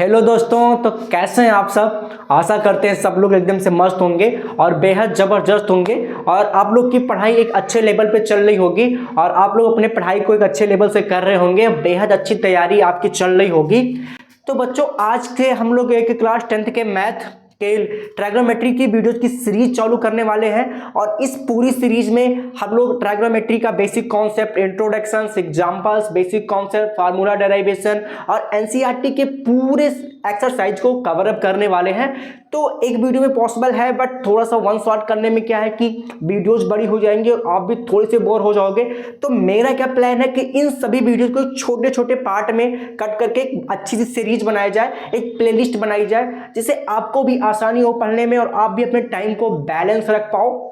Hello दोस्तों, तो कैसे हैं आप सब। आशा करते हैं सब लोग एकदम से मस्त होंगे और बेहद ज़बरदस्त होंगे और आप लोग की पढ़ाई एक अच्छे लेवल पे चल रही होगी और आप लोग अपने पढ़ाई को एक अच्छे लेवल से कर रहे होंगे। बेहद अच्छी तैयारी आपकी चल रही होगी। तो बच्चों, आज के हम लोग एक क्लास 10th के मैथ के ट्रायग्नोमेट्री की वीडियोज की सीरीज चालू करने वाले हैं और इस पूरी सीरीज में हम लोग ट्रायग्नोमेट्री का basic concept, introduction, examples, basic concept, formula derivation और एनसीईआरटी के पूरे एक्सरसाइज को कवर अप करने वाले हैं। तो एक वीडियो में पॉसिबल है, बट थोड़ा सा वन शॉट करने में क्या है कि वीडियोज बड़ी हो जाएंगी और आप भी थोड़े से बोर हो जाओगे। तो मेरा क्या प्लान है कि इन सभी वीडियोज को छोटे छोटे पार्ट में कट करके एक अच्छी सी सीरीज बनाई जाए, एक प्लेलिस्ट बनाई जाए, जिससे आपको भी आसानी हो पढ़ने में और आप भी अपने टाइम को बैलेंस रख पाओ।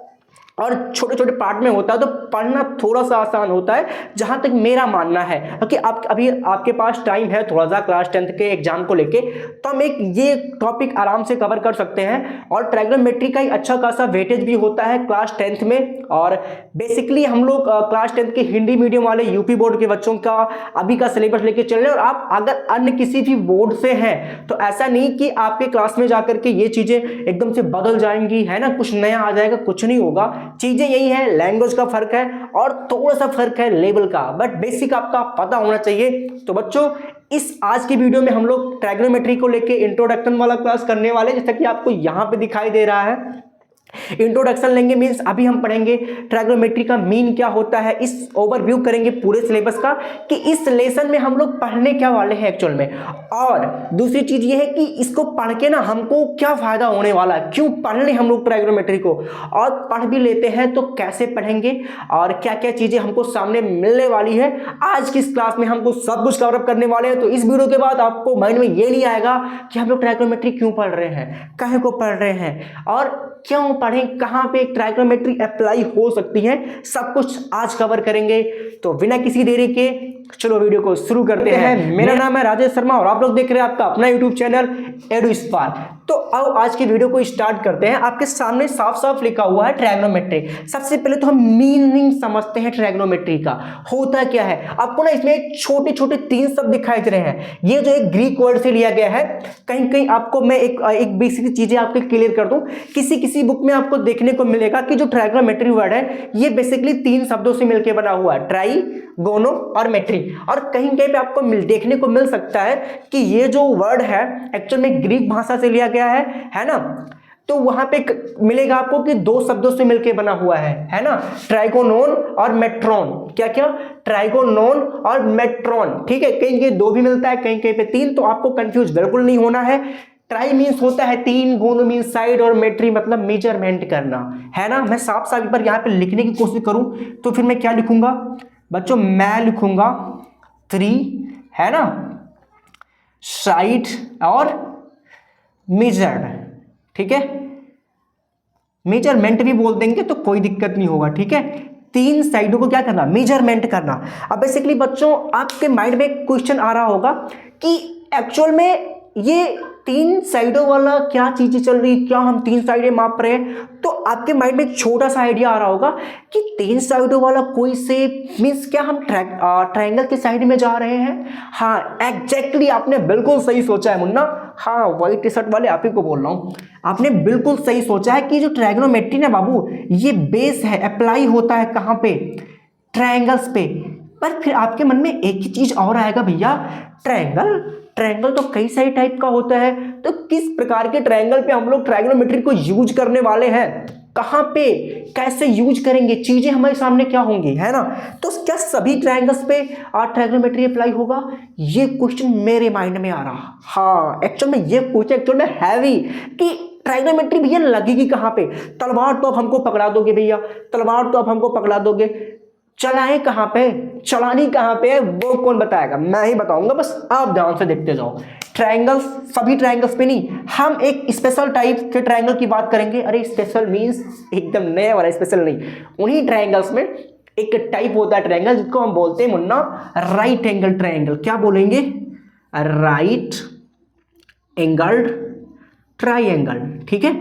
और छोटे छोटे पार्ट में होता है तो पढ़ना थोड़ा सा आसान होता है, जहां तक मेरा मानना है। क्योंकि आप अभी आपके पास टाइम है थोड़ा सा क्लास 10th के एग्जाम को लेके, तो हम एक ये टॉपिक आराम से कवर कर सकते हैं। और ट्रायग्नोमेट्री का एक अच्छा खासा वेटेज भी होता है क्लास 10th में। और बेसिकली हम लोग क्लास 10th के हिंदी मीडियम वाले यूपी बोर्ड के बच्चों का अभी का सिलेबस लेके चल रहे हैं। और आप अगर अन्य किसी भी बोर्ड से हैं तो ऐसा नहीं कि आपके क्लास में जाकर के ये चीजें एकदम से बदल जाएंगी, है ना, कुछ नया आ जाएगा, कुछ नहीं होगा। चीजें यही है, लैंग्वेज का फर्क है और थोड़ा सा फर्क है लेवल का, बट बेसिक आपका पता होना चाहिए। तो बच्चों, इस आज की वीडियो में हम लोग ट्रायग्नोमेट्री को लेके इंट्रोडक्शन वाला क्लास करने वाले, जैसा कि आपको यहां पे दिखाई दे रहा है। इंट्रोडक्शन लेंगे मींस अभी हम पढ़ेंगे ट्रायग्नोमेट्री का मीन क्या होता है, इस ओवरव्यू करेंगे पूरे सिलेबस का कि इस लेसन में हम लोग पढ़ने क्या वाले हैं एक्चुअल में। और दूसरी चीज ये है कि इसको पढ़ के ना हमको क्या फायदा होने वाला है, क्यों पढ़ ले हम लोग ट्रायग्नोमेट्री को, और पढ़ भी लेते हैं तो कैसे पढ़ेंगे और क्या क्या चीजें हमको सामने मिलने वाली है। आज की इस क्लास में हमको सब कुछ कवर अप करने वाले हैं। तो इस वीडियो के बाद आपको माइंड में ये नहीं आएगा कि हम लोग ट्रायग्नोमेट्री क्यों पढ़ रहे हैं, काहे को पढ़ रहे हैं और क्यों पढ़ें, कहां पे ट्रायग्नोमेट्री अप्लाई हो सकती है, सब कुछ आज कवर करेंगे। तो बिना किसी देरी के चलो वीडियो को शुरू करते हैं। मेरा नाम है राजेश शर्मा और आप लोग देख रहे हैं आपका अपना यूट्यूब चैनल एडुस्पार्क। तो अब आज की वीडियो को स्टार्ट करते हैं। आपके सामने साफ साफ लिखा हुआ है ट्रायग्नोमेट्री। सबसे पहले तो हम मीनिंग समझते हैं ट्रायग्नोमेट्री का होता क्या है। आपको ना इसमें छोटे छोटे 3 शब्द दिखाई दे रहे हैं। ये जो एक ग्रीक वर्ड से लिया गया है, कहीं कहीं आपको मैं एक बेसिक चीजें आपके क्लियर कर दूं। किसी बुक में आपको देखने को मिलेगा कि जो ट्रायग्नोमेट्री वर्ड है ये बेसिकली 3 शब्दों से मिलकर बना हुआ है, ट्राई, गोनो और मेट्री। और कहीं कहीं पे आपको देखने को मिल सकता है कि ये जो वर्ड है एक्चुअल में ग्रीक भाषा से लिया गया है ना। तो वहां पे मिलेगा आपको कि 2 शब्दों से मिलकर बना हुआ है ना, ट्राइगोनोन और मेट्रॉन। क्या क्या, ट्राइगोनोन और मेट्रॉन, ठीक है। कहीं कहीं 2 भी मिलता है, कहीं कहीं पे 3, तो आपको कंफ्यूज बिल्कुल नहीं होना है। ट्राई मीन्स होता है 3, गोनो मीन्स साइड और मेट्री मतलब मेजरमेंट करना, है ना। मैं साफ साफ एक बार यहाँ पे लिखने की कोशिश करूं तो फिर मैं क्या लिखूंगा बच्चों, मैं लिखूंगा 3, है ना, साइड और मेजर्ड, ठीक है। मेजरमेंट भी बोल देंगे तो कोई दिक्कत नहीं होगा, ठीक है। 3 साइडों को क्या करना, मेजरमेंट करना। अब बेसिकली बच्चों आपके माइंड में एक क्वेश्चन आ रहा होगा कि एक्चुअल में ये 3 साइडों वाला क्या चीजें चल रही, क्या हम 3 साइडें माप रहे हैं। तो आपके माइंड में एक छोटा सा आइडिया आ रहा होगा कि 3 साइडों वाला कोई शेप मीन्स क्या हम ट्रायंगल के साइड में जा रहे हैं। हाँ एग्जैक्टली, आपने बिल्कुल सही सोचा है मुन्ना। हाँ, व्हाइट टी शर्ट वाले आप ही को बोल रहा हूँ, आपने बिल्कुल सही सोचा है कि जो ट्रायग्नोमेट्री ना बाबू, ये बेस है, अप्लाई होता है कहाँ पे, ट्रायंगल्स पे। पर फिर आपके मन में एक ही चीज और आएगा, भैया ट्रायंगल तो कई सारे टाइप का होता है, तो किस प्रकार के ट्रायंगल पे हम लोग ट्रायग्नोमेट्री को यूज करने वाले हैं, कहां पे कैसे यूज करेंगे, चीजें हमारे सामने क्या होंगी, है ना। तो क्या सभी ट्रायंगल्स पे ट्रायग्नोमेट्री अप्लाई होगा, ये क्वेश्चन मेरे माइंड में आ रहा। हाँ एक्चुअल में ये क्वेश्चन एक्चुअल में हैवी कि ट्रायग्नोमेट्री भैया लगेगी कहां पे। तलवार तो अब हमको पकड़ा दोगे भैया, तलवार तो अब हमको पकड़ा दोगे, चलाएं कहां पे, चलानी कहां पे, वो कौन बताएगा, मैं ही बताऊंगा, बस आप ध्यान से देखते जाओ। ट्रायंगल्स, सभी ट्रायंगल्स पे नहीं, हम एक स्पेशल टाइप के ट्रायंगल की बात करेंगे। अरे स्पेशल मींस एकदम नया वाला, स्पेशल नहीं, उन्हीं ट्रायंगल्स में एक टाइप होता है ट्रायंगल जिसको हम बोलते हैं मुन्ना राइट एंगल ट्रायंगल। क्या बोलेंगे, राइट एंगल्ड ट्रायंगल, ठीक है।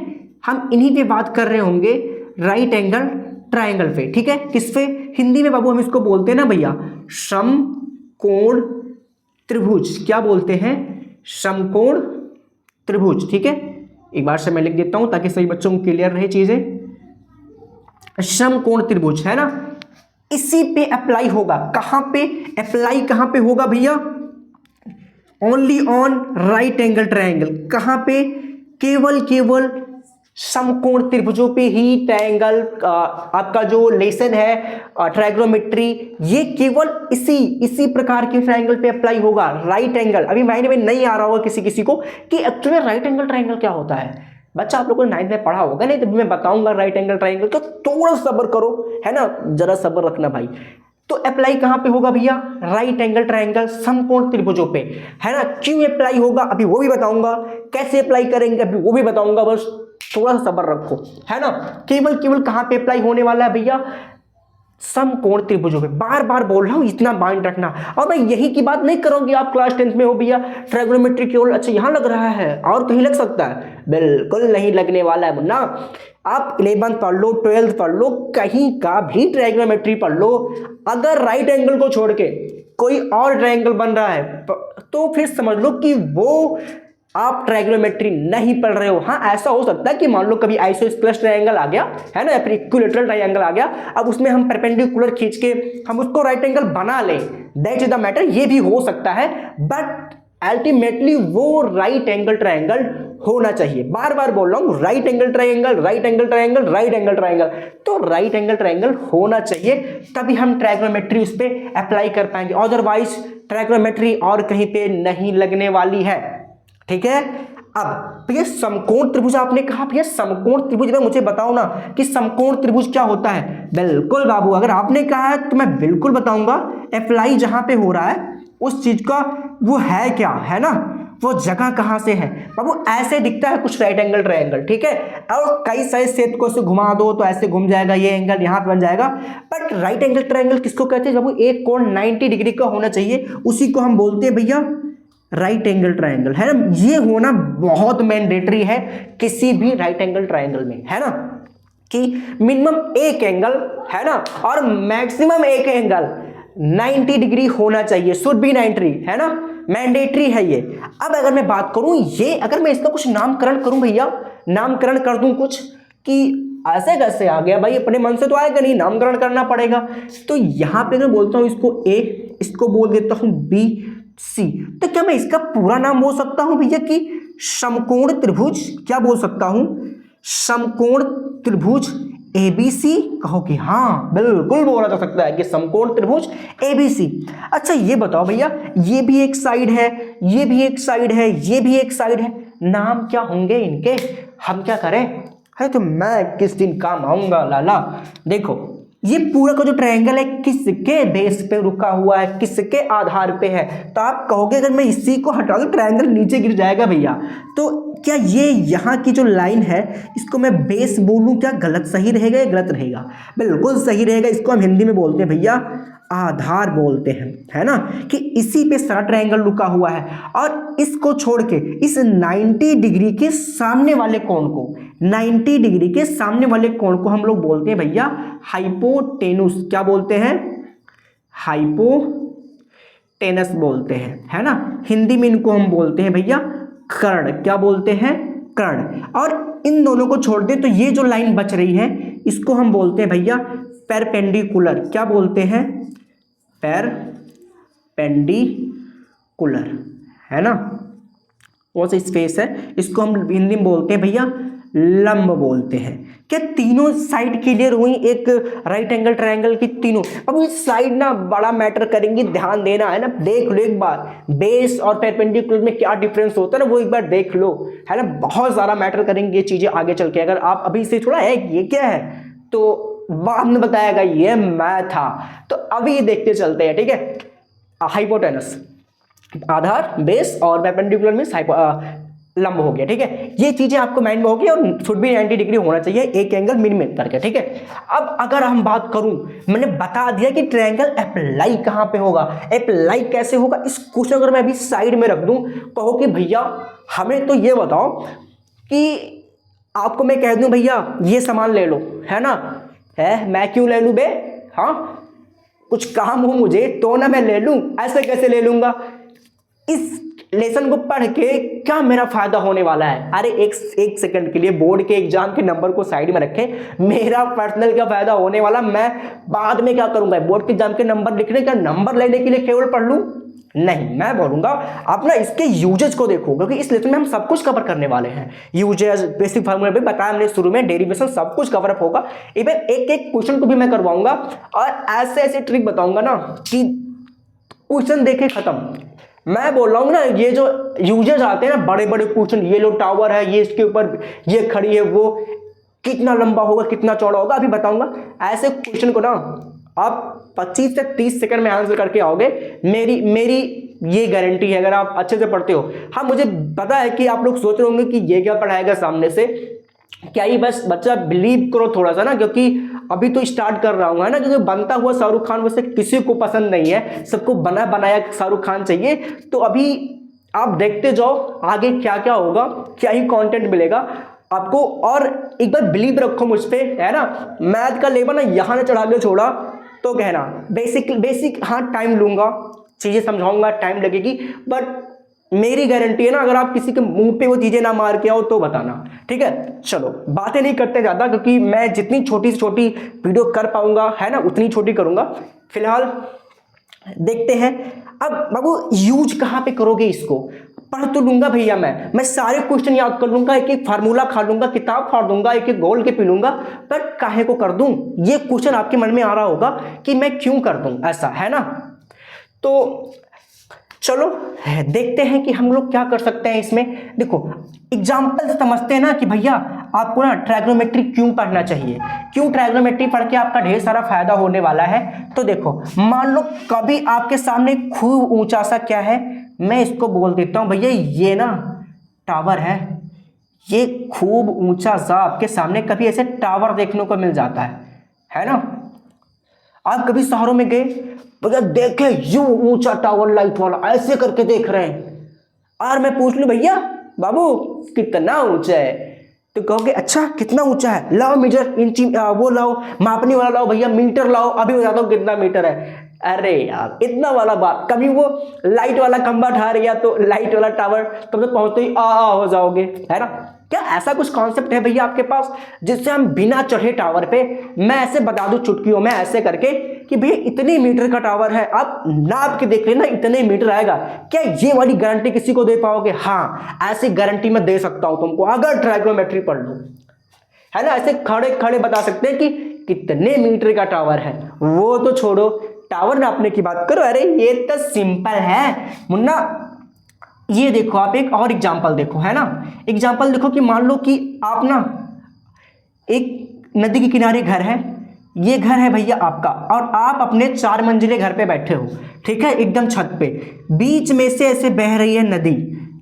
हम इन्हीं पे बात कर रहे होंगे, राइट एंगल ट्रायंगल पे, ठीक है। किस पे, हिंदी में बाबू हम इसको बोलते हैं ना भैया समकोण त्रिभुज। क्या बोलते हैं, समकोण त्रिभुज, ठीक है, एक बार से मैं लिख देता हूं ताकि सभी बच्चों को क्लियर रहे चीजें। समकोण त्रिभुज है ना, इसी पे अप्लाई होगा। कहां पे अप्लाई, कहां पे होगा भैया? Only on right angle triangle. कहां पे? केवल समकोण त्रिभुजों पे ही ट्रायंगल, आपका जो लेसन है ट्रायग्नोमेट्री, ये केवल इसी प्रकार के ट्रायंगल पे अप्लाई होगा। राइट एंगल, अभी माइंड में नहीं आ रहा होगा किसी को कि एक्चुअली राइट एंगल ट्रायंगल क्या होता है। बच्चा आप लोगों ने 9th में पढ़ा होगा, नहीं तो मैं बताऊंगा राइट एंगल ट्रायंगल, तो थोड़ा सब्र करो, है ना, जरा सब्र रखना भाई। तो अप्लाई कहां पे होगा भैया? राइट एंगल ट्रायंगल समकोण त्रिभुजों पे, है ना। क्यों अप्लाई होगा अभी वो भी बताऊंगा, कैसे अप्लाई करेंगे अभी वो भी बताऊंगा, बस थोड़ा सा सब्र रखो, है ना। केवल कहां पे अप्लाई होने वाला है भैया? समकोण त्रिभुजों पे। बार बार बोल रहा हूं, इतना माइंड रखना। और मैं यही की बात नहीं करूंगी, आप क्लास 10th में हो भैया, ट्रायग्नोमेट्री केवल अच्छा यहां लग रहा है और कहीं लग सकता है, बिल्कुल नहीं लगने वाला है मुन्ना। आप 11th पढ़ लो, 12th पढ़ लो, कहीं का भी ट्रायग्नोमेट्री पढ़ लो, अगर राइट एंगल को छोड़ के कोई और ट्रायंगल बन रहा है तो फिर समझ लो कि वो आप ट्रायग्नोमेट्री नहीं पढ़ रहे हो। हाँ, ऐसा हो सकता है कि मान लो कभी आइसोस्केलस ट्रायंगल आ गया, है ना, या फिर इक्विलैटरल ट्रायंगल आ गया, अब उसमें हम परपेंडिकुलर खींच के हम उसको राइट एंगल बना लें, दैट इज द मैटर, ये भी हो सकता है, बट अल्टीमेटली वो राइट एंगल ट्रायंगल होना चाहिए। बार बार बोल रहा हूं, right angle triangle, right angle triangle, right angle triangle, तो राइट एंगल ट्रायंगल होना चाहिए, तभी हम ट्रायग्नोमेट्री उस पर अप्लाई कर पाएंगे, अदरवाइज ट्रायग्नोमेट्री और कहीं पे नहीं लगने वाली है, ठीक है। अब भैया समकोण त्रिभुज आपने कहा, भैया समकोण त्रिभुज में मुझे बताओ ना कि समकोण त्रिभुज क्या होता है। बिल्कुल बाबू, अगर आपने कहा है तो मैं बिल्कुल बताऊंगा। अप्लाई जहां पे हो रहा है उस चीज का वो है क्या, है ना, वो जगह कहां से है बाबू। ऐसे दिखता है कुछ राइट एंगल ट्रायंगल, ठीक है, और कई सारे सेट को से घुमा दो तो ऐसे घूम जाएगा, ये एंगल यहां पे बन जाएगा। बट राइट एंगल ट्रायंगल किसको कहते हैं बाबू? एक कोण 90 डिग्री का होना चाहिए, उसी को हम बोलते हैं भैया राइट एंगल ट्रायंगल, है ना। ये होना बहुत मैंडेटरी है किसी भी राइट एंगल ट्रायंगल में, है ना, कि मिनिमम एक एंगल, है ना, और मैक्सिमम एक एंगल 90 डिग्री होना चाहिए, शुड बी 90, है ना, मैंडेटरी है ये। अब अगर मैं बात करूं, ये अगर मैं इसका कुछ नामकरण करूं भैया, नामकरण कर दूं कुछ, कि ऐसे कैसे आ गया भाई, अपने मन से तो आएगा नहीं, नामकरण करना पड़ेगा। तो यहां पे मैं बोलता हूं इसको ए, इसको बोल देता हूं बी सी, तो क्या मैं इसका पूरा नाम बोल सकता हूं भैया कि समकोण त्रिभुज, क्या बोल सकता हूं? समकोण त्रिभुज एबीसी कहोगे? हाँ बिल्कुल बोला जा सकता है कि समकोण त्रिभुज एबीसी। अच्छा ये बताओ भैया, ये भी एक साइड है, ये भी एक साइड है, ये भी एक साइड है, नाम क्या होंगे इनके? हम क्या करें? है तो मैं किस दिन काम आऊंगा लाला। देखो ये पूरा का जो ट्रायंगल है किसके बेस पे रुका हुआ है, किसके आधार पे है? तो आप कहोगे अगर मैं इसी को हटा दूं ट्रायंगल नीचे गिर जाएगा भैया। तो क्या ये यहाँ की जो लाइन है इसको मैं बेस बोलूं, क्या गलत सही रहेगा या गलत रहेगा? बिल्कुल सही रहेगा। इसको हम हिंदी में बोलते हैं भैया आधार बोलते हैं, है ना, कि इसी पे सारा ट्रायंगल रुका हुआ है। और इसको छोड़ के इस 90 डिग्री के सामने वाले कोण को, 90 डिग्री के सामने वाले कोण को हम लोग बोलते हैं भैया हाइपोटेनुस। क्या बोलते हैं? हाइपोटेनस बोलते हैं, है ना। हिंदी में इनको हम बोलते हैं भैया कर्ण। क्या बोलते हैं? कर्ण। और इन दोनों को छोड़ दे तो ये जो लाइन बच रही है इसको हम बोलते हैं भैया परपेंडिकुलर। क्या बोलते हैं? परपेंडिकुलर, है ना, वो सा स्पेस है, इसको हम हिंदी में बोलते हैं भैया लंब बोलते हैं। क्या तीनों साइड क्लियर हुई एक राइट एंगल ट्रायंगल की? तीनों। अब इस साइड ना बड़ा मैटर करेंगी, ध्यान देना, है ना। देख लो एक बार बेस और परपेंडिकुलर में क्या डिफरेंस होता है ना, वो एक बार देख लो, है ना। बहुत सारा मैटर करेंगे ये चीजें आगे चल के। अगर आप अभी से थोड़ा है ये क्या है तो बाद में बताएगा ये मैं था, तो अभी देखते चलते हैं, ठीक है। हाइपोटेनस आधार, बेस और परपेंडिकुलर में लंब हो गया, ठीक है। ये चीजें आपको माइंड में होगी और शुड भी 90 डिग्री होना चाहिए, एक एंगल मिनिमम करके, ठीक है। अब अगर हम बात करूं, मैंने बता दिया कि ट्रायंगल अप्लाई कहां पे होगा, अप्लाई कैसे होगा। इस क्वेश्चन अगर मैं अभी साइड में रख दूं, कहो कि भैया हमें तो ये बताओ कि आपको मैं कह दूं भैया ये सामान ले लो, है ना, है मैं क्यों ले लूं बे, हाँ कुछ काम हो मुझे तो ना मैं ले लूं, ऐसे कैसे ले लूंगा? इस लेसन को पढ़ के क्या मेरा फायदा होने वाला है? अरे एक सेकंड के लिए बोर्ड के एग्जाम के नंबर को साइड में रखें, मेरा पर्सनल क्या फायदा होने वाला, मैं बाद में क्या करूंगा? बोर्ड के एग्जाम के नंबर लिखने का, नंबर लेने के लिए केवल पढ़ लूं? नहीं, मैं बोलूंगा आप ना इसके यूजेज को देखो, क्योंकि इस लेसन में हम सब कुछ कवर करने वाले हैं। यूजेज, बेसिक फार्मूला भी बताया हमने शुरू में, डेरिवेशन सब कुछ कवर अप होगा। इवन एक एक क्वेश्चन को भी मैं करवाऊंगा और ऐसे ऐसे ट्रिक बताऊंगा ना कि क्वेश्चन देखे खत्म। मैं बोल रहा हूँ ना, ये जो यूजेज आते हैं ना बड़े बड़े क्वेश्चन, ये लो टावर है, ये इसके ऊपर ये खड़ी है, वो कितना लंबा होगा, कितना चौड़ा होगा, अभी बताऊंगा। ऐसे क्वेश्चन को ना आप 25 से 30 सेकंड में आंसर करके आओगे, मेरी ये गारंटी है, अगर आप अच्छे से पढ़ते हो। हाँ, मुझे पता है कि आप लोग सोच रहे होंगे कि ये क्या पढ़ाएगा सामने से, क्या ही बस बच्चा बिलीव करो थोड़ा सा ना, क्योंकि अभी तो स्टार्ट कर रहा हूँ, है ना। क्योंकि बनता हुआ शाहरुख खान वैसे किसी को पसंद नहीं है, सबको बना बनाया शाहरुख खान चाहिए। तो अभी आप देखते जाओ आगे क्या क्या होगा, क्या ही कंटेंट मिलेगा आपको। और एक बार बिलीव रखो मुझ पे, है ना। मैथ का लेवल ना यहाँ ने चढ़ा के छोड़ा तो कहना बेसिक हाँ टाइम लूंगा, चीजें समझाऊंगा, टाइम लगेगी, बट मेरी गारंटी है ना, अगर आप किसी के मुंह पे वो चीजें ना मार के आओ तो बताना, ठीक है। चलो बातें नहीं करते ज्यादा, क्योंकि मैं जितनी छोटी से छोटी वीडियो कर पाऊंगा, है ना, उतनी छोटी करूंगा। फिलहाल देखते हैं अब बाबू यूज कहाँ पे करोगे इसको। पढ़ तो लूंगा भैया, मैं सारे क्वेश्चन याद कर लूंगा, एक एक फार्मूला खा लूंगा, किताब फाड़ दूंगा, एक एक गोल के पी लूंगा, पर काहे को कर दूं? ये क्वेश्चन आपके मन में आ रहा होगा कि मैं क्यों कर दूं ऐसा, है ना। तो चलो देखते हैं कि हम लोग क्या कर सकते हैं इसमें। देखो एग्जाम्पल से समझते हैं ना कि भैया आपको ना ट्रायग्नोमेट्री क्यों पढ़ना चाहिए, क्यों ट्रायग्नोमेट्री पढ़ के आपका ढेर सारा फायदा होने वाला है। तो देखो मान लो कभी आपके सामने खूब ऊंचा सा क्या है, मैं इसको बोल देता हूं भैया ये ना टावर है, ये खूब ऊंचा सा आपके सामने कभी ऐसे टावर देखने को मिल जाता है ना। आप कभी शहरों में गए, भैया देखे यूं ऊंचा टावर लाइट वाला ऐसे करके देख रहे हैं, और मैं पूछ लूं भैया बाबू कितना ऊंचा है, तो कहोगे अच्छा कितना ऊंचा है, लाओ मीटर इंची वो लाओ, मापने वाला लाओ भैया, मीटर लाओ, अभी बताता हूँ कितना मीटर है। अरे यार इतना वाला बात, कभी वो लाइट वाला खंबा ठहर गया तो लाइट वाला टावर तुम तो पहुंचते ही हो जाओगे, है ना। क्या ऐसा कुछ कॉन्सेप्ट है भैया आपके पास जिससे हम बिना चढ़े टावर पे, मैं ऐसे बता दूं चुटकियों में ऐसे करके कि भैया इतने मीटर का टावर है, आप नाप के देख लेना इतने मीटर आएगा। क्या ये वाली गारंटी किसी को दे पाओगे? हाँ, ऐसी गारंटी मैं दे सकता हूं तुमको अगर ट्रायग्नोमेट्री पढ़ लो, है ना। ऐसे खड़े खड़े बता सकते हैं कि कितने मीटर का टावर है। वो तो छोड़ो, टावर नापने की बात करो, अरे ये तो सिंपल है मुन्ना। ये देखो आप एक और एग्जांपल देखो, है ना। एग्जांपल देखो कि मान लो कि आप ना एक नदी के किनारे घर है, ये घर है भैया आपका, और आप अपने 4 मंजिले घर पे बैठे हो, ठीक है, एकदम छत पे, बीच में से ऐसे बह रही है नदी,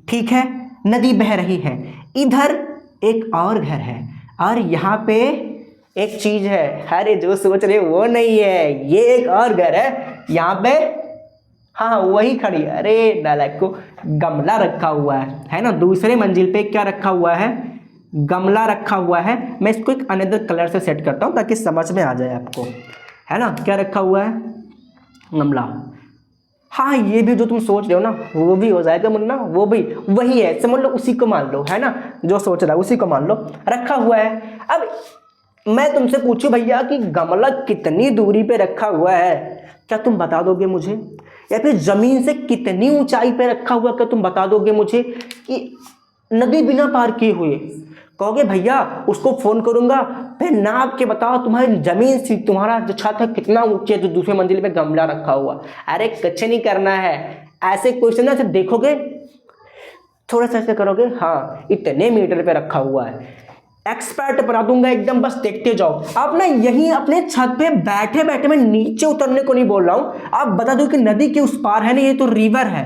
ठीक है, नदी बह रही है, इधर एक और घर है, और यहाँ पे एक चीज है, अरे जो सोच रहे वो नहीं है, ये एक और घर है, यहाँ पे हाँ वही खड़ी है। अरे नालायक को गमला रखा हुआ है ना। दूसरे मंजिल पे क्या रखा हुआ है? गमला रखा हुआ है। मैं इसको एक अनदर कलर से सेट करता हूँ ताकि समझ में आ जाए आपको, है ना। क्या रखा हुआ है? गमला। हाँ ये भी जो तुम सोच रहे हो ना वो भी हो जाएगा मुन्ना, वो भी वही है, समझ लो, उसी को मान लो, है ना। जो सोच रहा है उसी को मान लो, रखा हुआ है। अब मैं तुमसे पूछूं भैया कि गमला कितनी दूरी पे रखा हुआ है, क्या तुम बता दोगे मुझे? या फिर जमीन से कितनी ऊंचाई पे रखा हुआ, क्या तुम बता दोगे मुझे? कि नदी बिना पार किए हुए, कहोगे भैया उसको फोन करूंगा, फिर नाप के बताओ तुम्हारी जमीन से तुम्हारा जो छत है कितना ऊंचे, जो दूसरे मंजिल पे गमला रखा हुआ। अरे कुछ नहीं करना है, ऐसे क्वेश्चन ना देखोगे, थोड़ा सा ऐसे करोगे, हाँ इतने मीटर पे रखा हुआ है, एक्सपर्ट बना दूंगा एकदम, बस देखते जाओ। आप ना यहीं अपने छत पे बैठे बैठे, मैं नीचे उतरने को नहीं बोल रहा हूं, आप बता दो कि नदी के उस पार है ना, ये तो रिवर है,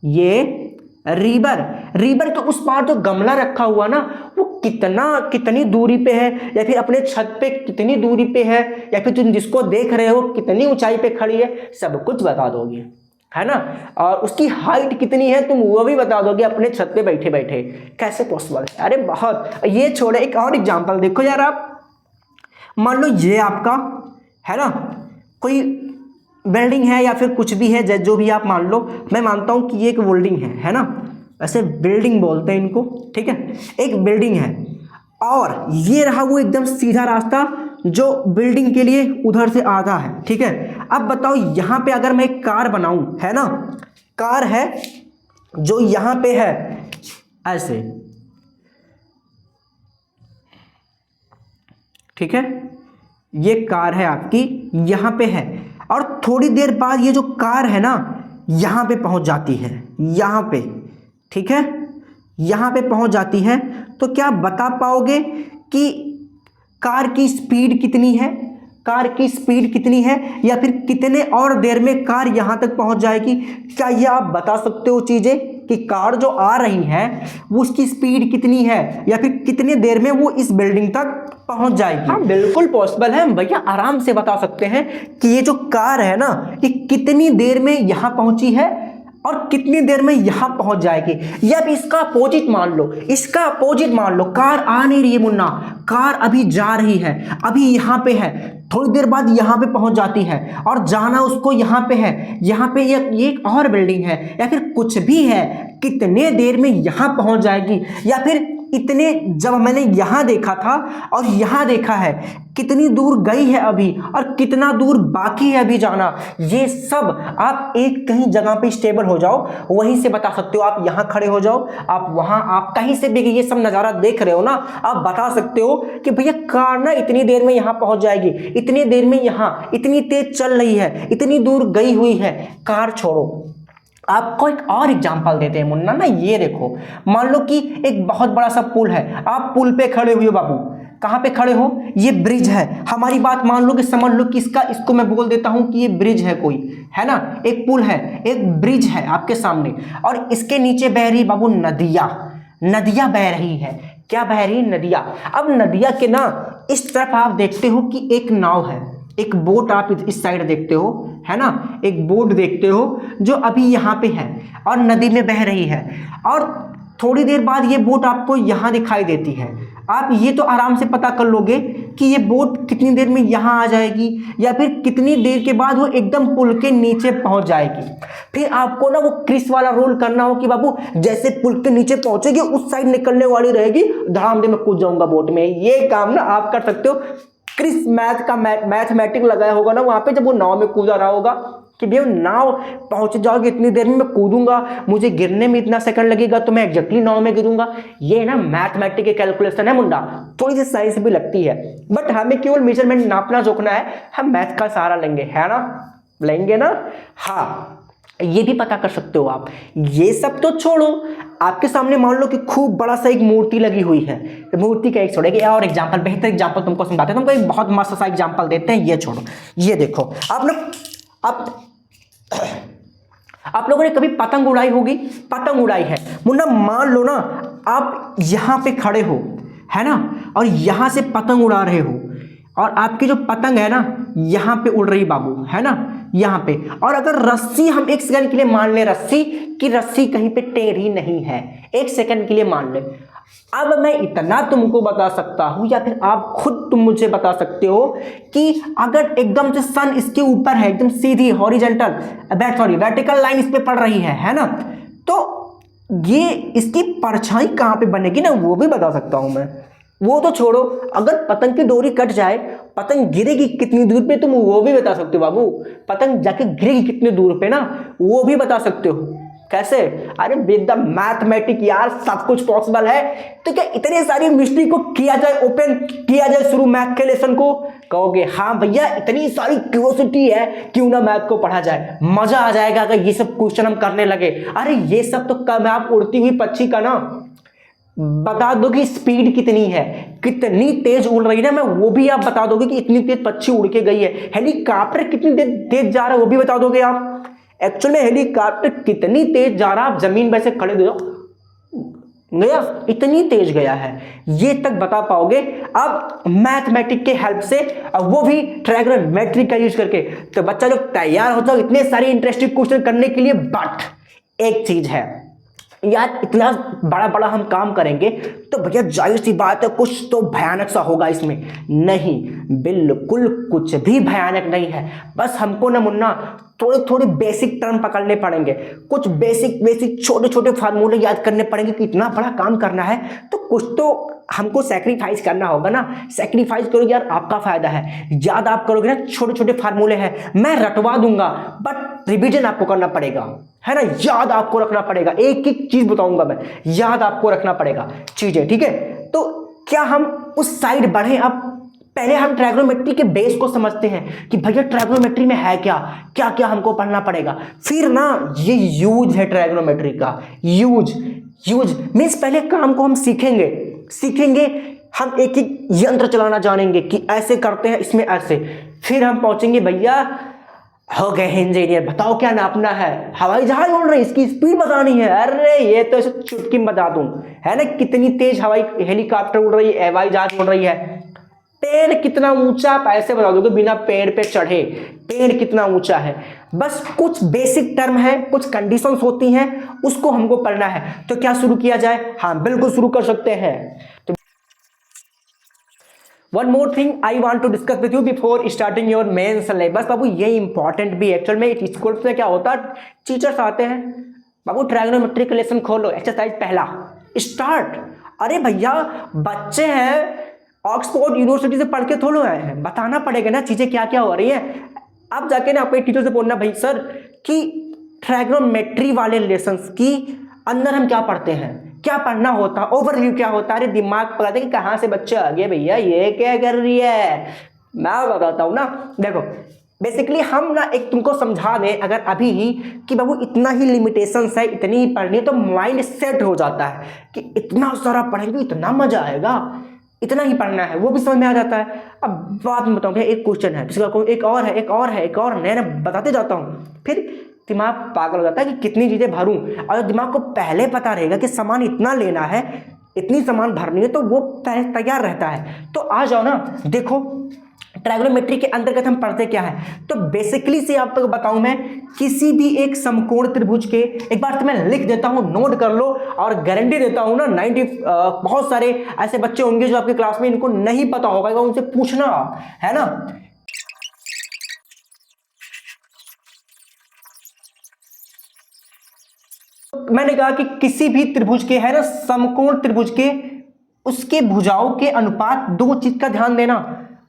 ये रिवर के उस पार जो गमला रखा हुआ ना वो कितनी दूरी पे है, या फिर अपने छत पे कितनी दूरी पे है, या फिर तुम जिसको देख रहे हो कितनी ऊंचाई पे खड़ी है, सब कुछ बता दोगे, है ना। और उसकी हाइट कितनी है तुम वो भी बता दोगे अपने छत पे बैठे बैठे। कैसे पॉसिबल है? अरे बहुत। ये छोड़े, एक और एग्जांपल देखो यार। आप मान लो ये आपका है ना कोई बिल्डिंग है या फिर कुछ भी है, जो भी आप मान लो, मैं मानता हूं कि ये एक बिल्डिंग है ना, ऐसे बिल्डिंग बोलते हैं इनको, ठीक है, एक बिल्डिंग है और ये रहा वो एकदम सीधा रास्ता जो बिल्डिंग के लिए उधर से आता है, ठीक है। अब बताओ यहां पे अगर मैं एक कार बनाऊं, है ना, कार है जो यहां पे है ऐसे, ठीक है, ये कार है आपकी यहां पे है और थोड़ी देर बाद ये जो कार है ना यहां पे पहुंच जाती है, यहां पे, ठीक है, यहां पे पहुंच जाती है, तो क्या बता पाओगे कि कार की स्पीड कितनी है, कार की स्पीड कितनी है, या फिर कितने और देर में कार यहां तक पहुंच जाएगी? क्या ये आप बता सकते हो चीजें कि कार जो आ रही है वो उसकी स्पीड कितनी है या फिर कितने देर में वो इस बिल्डिंग तक पहुंच जाएगी? हाँ बिल्कुल पॉसिबल है भैया, आराम से बता सकते हैं कि ये जो कार है ना ये कितनी देर में यहां पहुंची है और कितनी देर में यहां पहुंच जाएगी। या फिर इसका अपोजिट मान लो, इसका अपोजिट मान लो, कार आ नहीं रही है मुन्ना, कार अभी जा रही है, अभी यहां पे है, थोड़ी देर बाद यहां पे पहुंच जाती है और जाना उसको यहां पे है, यहां पे ये एक और बिल्डिंग है या फिर कुछ भी है, कितने देर में यहां पहुंच जाएगी? या फिर इतने, जब मैंने यहां देखा था और यहां देखा है, कितनी दूर गई है अभी और कितना दूर बाकी है अभी जाना, ये सब आप एक कहीं जगह पे स्टेबल हो जाओ, वहीं से बता सकते हो। आप यहां खड़े हो जाओ, आप वहां, आप कहीं से भी ये सब नजारा देख रहे हो ना, आप बता सकते हो कि भैया कार ना इतनी देर में यहां पहुंच जाएगी, इतनी देर में यहां, इतनी तेज चल रही है, इतनी दूर गई हुई है। कार छोड़ो, आपको एक और एग्जांपल देते हैं मुन्ना ना, ये देखो, मान लो कि एक बहुत बड़ा सा पुल है, आप पुल पे खड़े हुए हो बाबू, कहां पे खड़े हो? ये ब्रिज है, हमारी बात मान लो कि समझ लो कि इसको मैं बोल देता हूं कि ये ब्रिज है कोई, है ना, एक पुल है, एक ब्रिज है आपके सामने और इसके नीचे बह रही बाबू नदियां, नदियां बह रही है। क्या बह रही? नदियां। अब नदियां के ना इस तरफ आप देखते हो कि एक नाव है, एक बोट आप इस साइड देखते हो, है ना, एक बोट देखते हो जो अभी यहाँ पे है और नदी में बह रही है और थोड़ी देर बाद ये बोट आपको यहाँ दिखाई देती है। आप ये तो आराम से पता कर लोगे कि ये बोट कितनी देर में यहाँ आ जाएगी या फिर कितनी देर के बाद वो एकदम पुल के नीचे पहुँच जाएगी। फिर आपको ना वो क्रिस वाला रोल करना हो कि बाबू जैसे पुल के नीचे पहुँचेगी उस साइड निकलने वाली रहेगी, धड़ाम दे मैं कूद जाऊंगा बोट में। ये काम ना आप कर सकते हो। क्रिस मैथ का मैथमेटिक लगाया होगा ना वहां पे, जब वो नाव में कूदा रहा होगा कि भैया नाव पहुंच जाओगे इतनी देर में, मैं कूदूंगा, मुझे गिरने में इतना सेकंड लगेगा तो मैं एग्जैक्टली नाव में गिरूंगा। ये ना मैथमेटिक के कैलकुलेशन है मुंडा, थोड़ी सी साइंस भी लगती है, बट हमें केवल मेजरमेंट नापना जोखना है, हम मैथ का सहारा लेंगे, है ना, लेंगे ना। हाँ ये भी पता कर सकते हो आप। ये सब तो छोड़ो, आपके सामने मान लो कि खूब बड़ा सा एक मूर्ति लगी हुई है, मूर्ति का एक छोड़ेगी और एग्जांपल, बेहतर एग्जांपल तुमको समझाते हैं, तुमको एक बहुत मस्त सा एग्जांपल देते हैं। ये छोड़ो, ये देखो, आप लोगों ने कभी पतंग उड़ाई होगी? पतंग उड़ाई है मुन्ना, मान लो ना आप यहाँ पे खड़े हो, है ना, और यहाँ से पतंग उड़ा रहे हो और आपकी जो पतंग है ना यहाँ पे उड़ रही बाबू, है ना, यहाँ पे, और अगर रस्सी हम एक सेकंड के लिए मान ले, रस्सी कहीं पे टेढ़ी नहीं है, एक सेकंड के लिए मान ले। अब मैं इतना तुमको बता सकता हूं या फिर आप खुद तुम मुझे बता सकते हो कि अगर एकदम से सन इसके ऊपर है, एकदम सीधी हॉरिजॉन्टल वर्टिकल लाइन इस पे पड़ रही है ना, तो ये इसकी परछाई कहां पे बनेगी ना वो भी बता सकता हूं मैं। वो तो छोड़ो, अगर पतंग की डोरी कट जाए, पतंग गिरेगी कितनी दूर पे तुम वो भी बता सकते हो बाबू, पतंग जाके गिरेगी कितने दूर पे ना वो भी बता सकते हो। कैसे? अरे विद द मैथमेटिक यार, सब कुछ पॉसिबल है। तो क्या इतने सारी मिस्ट्री को किया जाए, ओपन किया जाए शुरू मैथ के लेसन को? कहोगे हाँ भैया इतनी सारी क्यूरियोसिटी है, क्यों ना मैथ को पढ़ा जाए, मजा आ जाएगा अगर ये सब क्वेश्चन हम करने लगे। अरे ये सब तो कम है, आप उड़ती हुई पक्षी का ना बता दो कि स्पीड कितनी है, कितनी तेज उड़ रही है ना, मैं वो भी आप बता दोगे कि इतनी तेज पक्षी उड़ के गई है। हेलीकॉप्टर कितनी तेज जा रहा है वो भी बता दोगे आप। एक्चुअल में हेलीकॉप्टर कितनी तेज जा रहा है, आप जमीन पे से खड़े हो गया, इतनी तेज गया है, ये तक बता पाओगे अब मैथमेटिक के हेल्प से, अब वो भी ट्रायगोनोमेट्री का यूज करके। तो बच्चा लोग तैयार हो जाओ इतने सारे इंटरेस्टिंग क्वेश्चन करने के लिए। बट एक चीज है, यार इतना बड़ा बड़ा हम काम करेंगे तो भैया जाहिर सी बात है कुछ तो भयानक सा होगा इसमें। नहीं, बिल्कुल कुछ भी भयानक नहीं है। बस हमको ना मुन्ना थोड़े थोड़े बेसिक टर्म पकड़ने पड़ेंगे, कुछ बेसिक बेसिक छोटे छोटे फार्मूले याद करने पड़ेंगे कि इतना बड़ा काम करना है तो कुछ तो हमको सेक्रीफाइस करना होगा ना। सेक्रीफाइस करोगे यार आपका फायदा है, याद आप करोगे ना, छोटे छोटे फार्मूले हैं मैं रटवा दूंगा बट रिवीजन आपको करना पड़ेगा, है ना, याद आपको रखना पड़ेगा। एक एक चीज बताऊंगा मैं, याद आपको रखना पड़ेगा चीजें, ठीक है। तो क्या हम उस साइड बढ़े? अब पहले हम ट्रायगोनोमेट्री के बेस को समझते हैं कि भैया ट्रायगोनोमेट्री में है क्या, क्या क्या हमको पढ़ना पड़ेगा। फिर ना ये यूज है ट्रायगोनोमेट्री का, यूज मीन्स पहले काम को हम सीखेंगे, हम एक एक यंत्र चलाना जानेंगे कि ऐसे करते हैं इसमें ऐसे। फिर हम पहुंचेंगे भैया हो गए इंजीनियर, बताओ क्या नापना है, हवाई जहाज उड़ रही इसकी स्पीड बतानी है, अरे ये तो ऐसे चुटकी में बता दूं, है ना, कितनी तेज हवाई हेलीकॉप्टर उड़ रही है, हवाई जहाज उड़ रही है। पेड़ कितना ऊंचा आप ऐसे बता दोगे बिना पेड़ पे चढ़े, पेड़ कितना ऊंचा है। बस कुछ बेसिक टर्म है, कुछ कंडीशंस होती हैं, उसको हमको पढ़ना है। तो क्या शुरू किया जाए? हाँ बिल्कुल शुरू कर सकते हैं। तो one more thing I want to discuss with you before starting your main syllabus. बाबू ये इंपॉर्टेंट भी एक्चुअल में स्कूल में क्या होता है, टीचर्स आते हैं, बाबू ट्रायगोनोमेट्री का लेसन खोलो, एक्सरसाइज पहला स्टार्ट। अरे भैया बच्चे हैं, ऑक्सफोर्ड यूनिवर्सिटी से पढ़ के थोड़े आए हैं, बताना पड़ेगा ना चीजें क्या क्या हो रही है। अब जाके ना अपने टीचर से बोलना भाई सर कि ट्रायगोनोमेट्री वाले लेसन्स की अंदर हम क्या पढ़ते हैं, क्या पढ़ना होता है, ओवरव्यू क्या होता है। अरे दिमाग पता है कि कहाँ से बच्चे आ गए भैया, ये क्या कर रही है, मैं बताता हूँ ना। देखो बेसिकली हम ना एक तुमको समझा दें अगर अभी ही कि बाबू इतना ही लिमिटेशंस है, इतनी ही पढ़नी है, तो माइंड सेट हो जाता है कि इतना सारा पढ़ेंगे इतना मजा आएगा, इतना ही पढ़ना है, वो भी समझ में आ जाता है। अब बात में बताऊँ भैया, एक क्वेश्चन है, पिछला एक और है, एक और नया बताते जाता हूँ, फिर दिमाग पागल हो जाता है कि कितनी चीज़ें भरूं। और दिमाग को पहले पता रहेगा कि सामान इतना लेना है, इतनी सामान भरनी है, तो वो तैयार रहता है। तो आ जाओ ना, देखो ट्रायगोनोमेट्री के अंतर्गत हम पढ़ते क्या है। तो बेसिकली से आप तक बताऊं मैं, किसी भी एक समकोण त्रिभुज के, एक बार तो मैं लिख देता हूं, नोट कर लो, और गारंटी देता हूं ना 90 बहुत सारे ऐसे बच्चे होंगे जो आपके क्लास में इनको नहीं पता होगा, उनसे पूछना, है ना। मैंने कहा कि किसी भी त्रिभुज के, है ना, समकोण त्रिभुज के, उसके भुजाओं के अनुपात, दो चीज का ध्यान देना,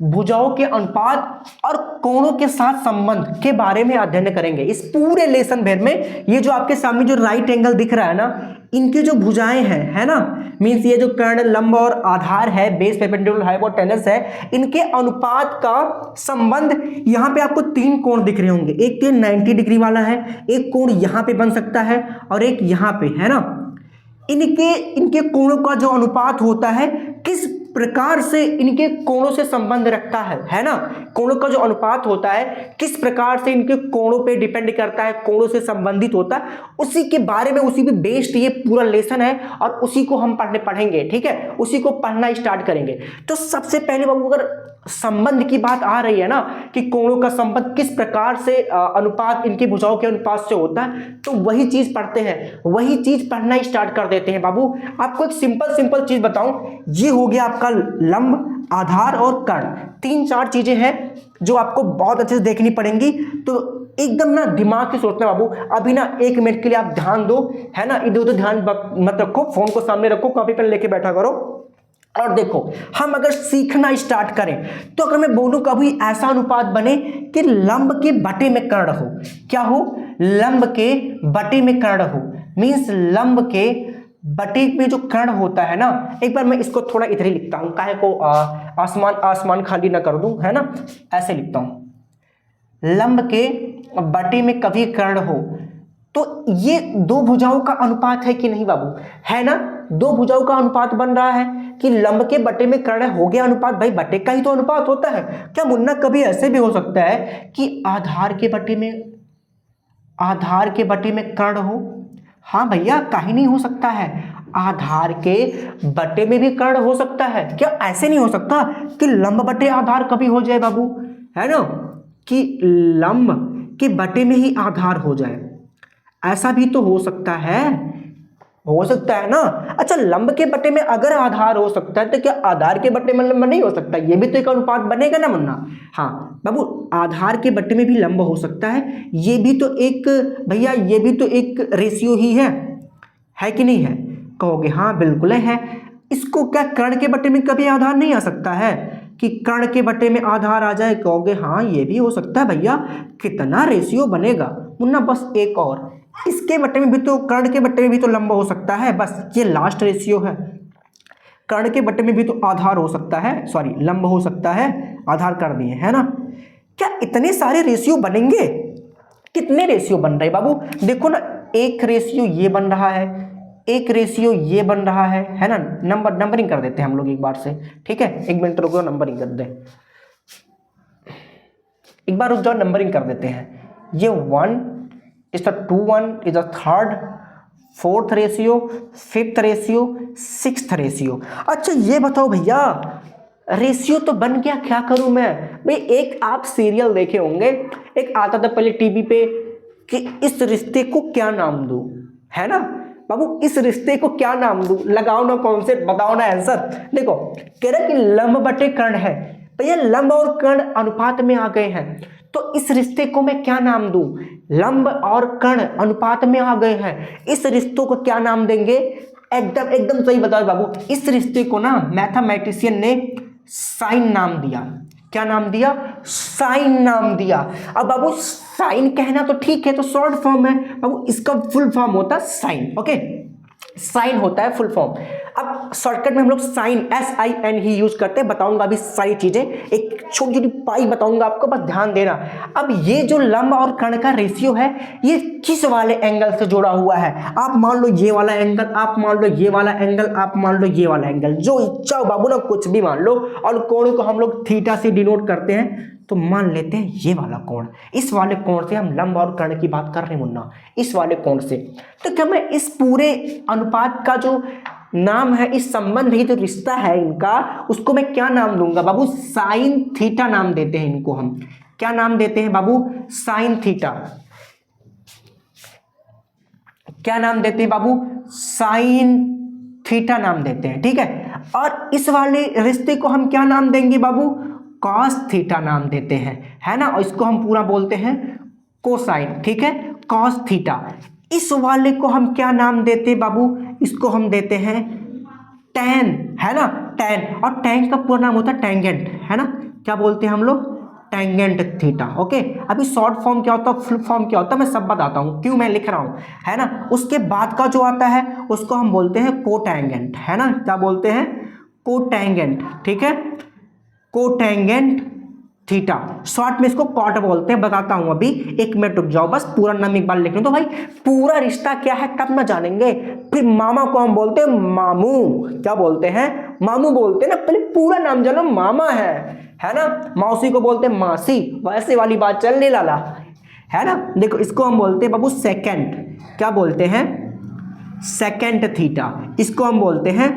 भुजाओं के अनुपात और कोणों के साथ संबंध के बारे में अध्ययन करेंगे इस पूरे लेसन भर में। ये जो आपके सामने जो राइट एंगल दिख रहा है ना, इनकी जो भुजाएं हैं, है ना, मीन्स ये जो कर्ण, लंब और आधार है, बेस, परपेंडिकुलर, हाइपोटेनस है, इनके अनुपात का संबंध। यहाँ पे आपको तीन कोण दिख रहे होंगे, एक तो 90 डिग्री वाला है, एक कोण यहाँ पे बन सकता है और एक यहाँ पे, है ना। इनके कोणों का जो अनुपात होता है किस प्रकार से इनके कोणों से संबंध रखता है ना, कोणों का जो अनुपात होता है किस प्रकार से इनके कोणों पे डिपेंड करता है, कोणों से संबंधित होता है, उसी के बारे में, उसी पे बेस्ड ये पूरा लेसन है और उसी को हम पढ़ेंगे, ठीक है, उसी को पढ़ना स्टार्ट करेंगे। तो सबसे पहले बाबू अगर संबंध की बात आ रही है ना कि कोणों का संबंध किस प्रकार से अनुपात इनकी भुजाओं के अनुपात से होता है, तो वही चीज पढ़ते हैं, वही चीज पढ़ना स्टार्ट कर देते हैं। बाबू आपको एक सिंपल चीज बताऊं, ये हो गया आपका लंब, आधार और कर्ण, तीन चार चीजें हैं जो आपको बहुत अच्छे से देखनी पड़ेंगी। तो एकदम ना दिमाग से सोचना बाबू, अभी ना 1 मिनट के लिए आप ध्यान दो, है ना, इधर उधर ध्यान मत रखो, फोन को सामने रखो, कॉपी पेन लेके बैठा करो। और देखो हम अगर सीखना स्टार्ट करें तो अगर मैं बोलूं कभी ऐसा अनुपात बने कि लंब के बटे में कर्ण हो, क्या हो, लंब के बटे में कर्ण हो, मींस लंब के बटे में जो कर्ण होता है ना, एक बार मैं इसको थोड़ा इधर ही लिखता हूं, काहे को आसमान खाली ना कर दूं, है ना, ऐसे लिखता हूं, लंब के बटे में कभी कर्ण हो, तो ये दो भुजाओं का अनुपात है कि नहीं बाबू, है ना, दो भुजाओं का अनुपात बन रहा है कि लंब के बटे में कर्ण हो गया अनुपात, भाई बटे का ही तो अनुपात होता है। क्या मुन्ना कभी ऐसे भी हो सकता है कि आधार के बटे में कर्ण हो? हाँ भैया, कहीं नहीं हो सकता है, आधार के बटे में भी कर्ण हो सकता है। क्या ऐसे नहीं हो सकता कि लंब बटे आधार कभी हो जाए बाबू, है ना, कि लंब के बटे में ही आधार हो जाए, ऐसा भी तो हो सकता है। हो सकता है ना। अच्छा, लंब के बटे में अगर आधार हो सकता है तो क्या आधार के बटे में लंब नहीं हो सकता? ये भी तो एक अनुपात बनेगा ना मुन्ना। हाँ बाबू, आधार के बटे में भी लंब हो सकता है, ये भी तो एक भैया, ये भी तो एक रेशियो ही है कि नहीं है? कहोगे हाँ बिल्कुल है। इसको क्या कर्ण के बटे में कभी आधार नहीं आ सकता है कि कर्ण के बटे में आधार आ जाए? कहोगे हाँ ये भी हो सकता है भैया। कितना रेशियो बनेगा मुन्ना? बस एक और, इसके बटे में भी तो, कर्ण के बटे में भी तो लंब हो सकता है। बस ये लास्ट रेशियो है। कर्ण के बटे में भी तो आधार हो सकता है, सॉरी लंब हो सकता है, आधार कर दिए है ना। क्या इतने सारे रेशियो बनेंगे? कितने रेशियो बन रहे बाबू? देखो ना, एक रेशियो ये बन रहा है, एक रेशियो ये बन रहा है ना। नंबरिंग कर देते हैं हम लोग एक बार से, ठीक है? एक मिनट रुको, नंबरिंग कर दे, एक बार रुक जाओ, नंबरिंग कर देते हैं। ये 1 is the 2 1 is the third, 4th ratio, 5th ratio, 6th ratio. अच्छा ये बताओ भैया, रेशियो तो बन गया, क्या करूं मैं भाई? एक आप सीरियल देखे होंगे, एक आता था पहले टीवी पे कि इस रिश्ते को क्या नाम दूं, है ना बाबू? इस रिश्ते को क्या नाम दूं? लगाओ ना कॉन्सेप्ट, बताओ ना आंसर। देखो कह रहा कि लंब बटे कर्ण है भैया, लंब और कर्ण अनुपात में आ गए हैं, तो इस रिश्ते को मैं क्या नाम दूं? लंब और कर्ण अनुपात में आ गए हैं, इस रिश्तों को क्या नाम देंगे? एकदम एकदम सही बताओ बाबू, इस रिश्ते को ना मैथमेटिशियन ने साइन नाम दिया। क्या नाम दिया? साइन नाम दिया। अब बाबू साइन कहना तो ठीक है, तो शॉर्ट फॉर्म है बाबू, इसका फुल फॉर्म होता है साइन। ओके, साइन होता है फुल फॉर्म। अब शॉर्टकट में हम लोग साइन, SIN ही यूज करते हैं। बताऊंगा अभी सारी चीजें, एक छोटी छोटी पाई बताऊंगा आपको, बस ध्यान देना। अब ये जो लंब और कर्ण का रेशियो है, ये किस वाले एंगल से जुड़ा हुआ है? आप मान लो ये वाला एंगल, आप मान लो ये वाला एंगल, आप मान लो ये वाला एंगल, जो इच्छा हो बाबू ना, कुछ भी मान लो। और कोण को हम लोग थीटा से डिनोट करते हैं, तो मान लेते हैं ये वाला कोण। इस वाले कोण से हम लंब और कर्ण की बात कर रहे हैं मुन्ना, इस वाले कोण से। तो क्या मैं इस पूरे अनुपात का जो नाम है, इस संबंध ही जो रिश्ता है इनका, उसको मैं क्या नाम दूंगा बाबू? साइन थीटा नाम देते हैं इनको हम। क्या नाम देते हैं बाबू? Sine theta. क्या नाम देते हैं बाबू? साइन थीटा नाम देते हैं, ठीक है। और इस वाले रिश्ते को हम क्या नाम देंगे बाबू? कॉस थीटा नाम देते हैं, है ना। और इसको हम पूरा बोलते हैं कोसाइन, ठीक है, कॉस थीटा। इस वाले को हम क्या नाम देते हैं बाबू? इसको हम देते हैं टैन, है ना, टैन। और टैन का पूरा नाम होता है टैंजेंट, है ना। क्या बोलते हैं हम लोग? Tangent theta. ओके, अभी शॉर्ट फॉर्म क्या होता है, फुल फॉर्म क्या होता है, मैं सब बताता हूँ, क्यों मैं लिख रहा हूँ, है ना। उसके बाद का जो आता है उसको हम बोलते हैं कोटैंजेंट, है ना। क्या बोलते हैं? कोटैंजेंट, ठीक है, कोटैंजेंट थीटा। शॉर्ट में इसको कॉट बोलते हैं, बताता हूं अभी, एक मिनट रुक जाओ, बस पूरा नाम एक बार लिख लो तो भाई पूरा रिश्ता क्या है तब ना जानेंगे। फिर मामा को हम बोलते हैं मामू। क्या बोलते हैं? मामू बोलते हैं ना, पहले पूरा नाम जानो, मामा है ना। मौसी को बोलते हैं मासी, वैसे वाली बात चल नहीं लाला, है ना। देखो इसको हम बोलते हैं बाबू सेकेंड। क्या बोलते हैं? Second theta. इसको हम बोलते हैं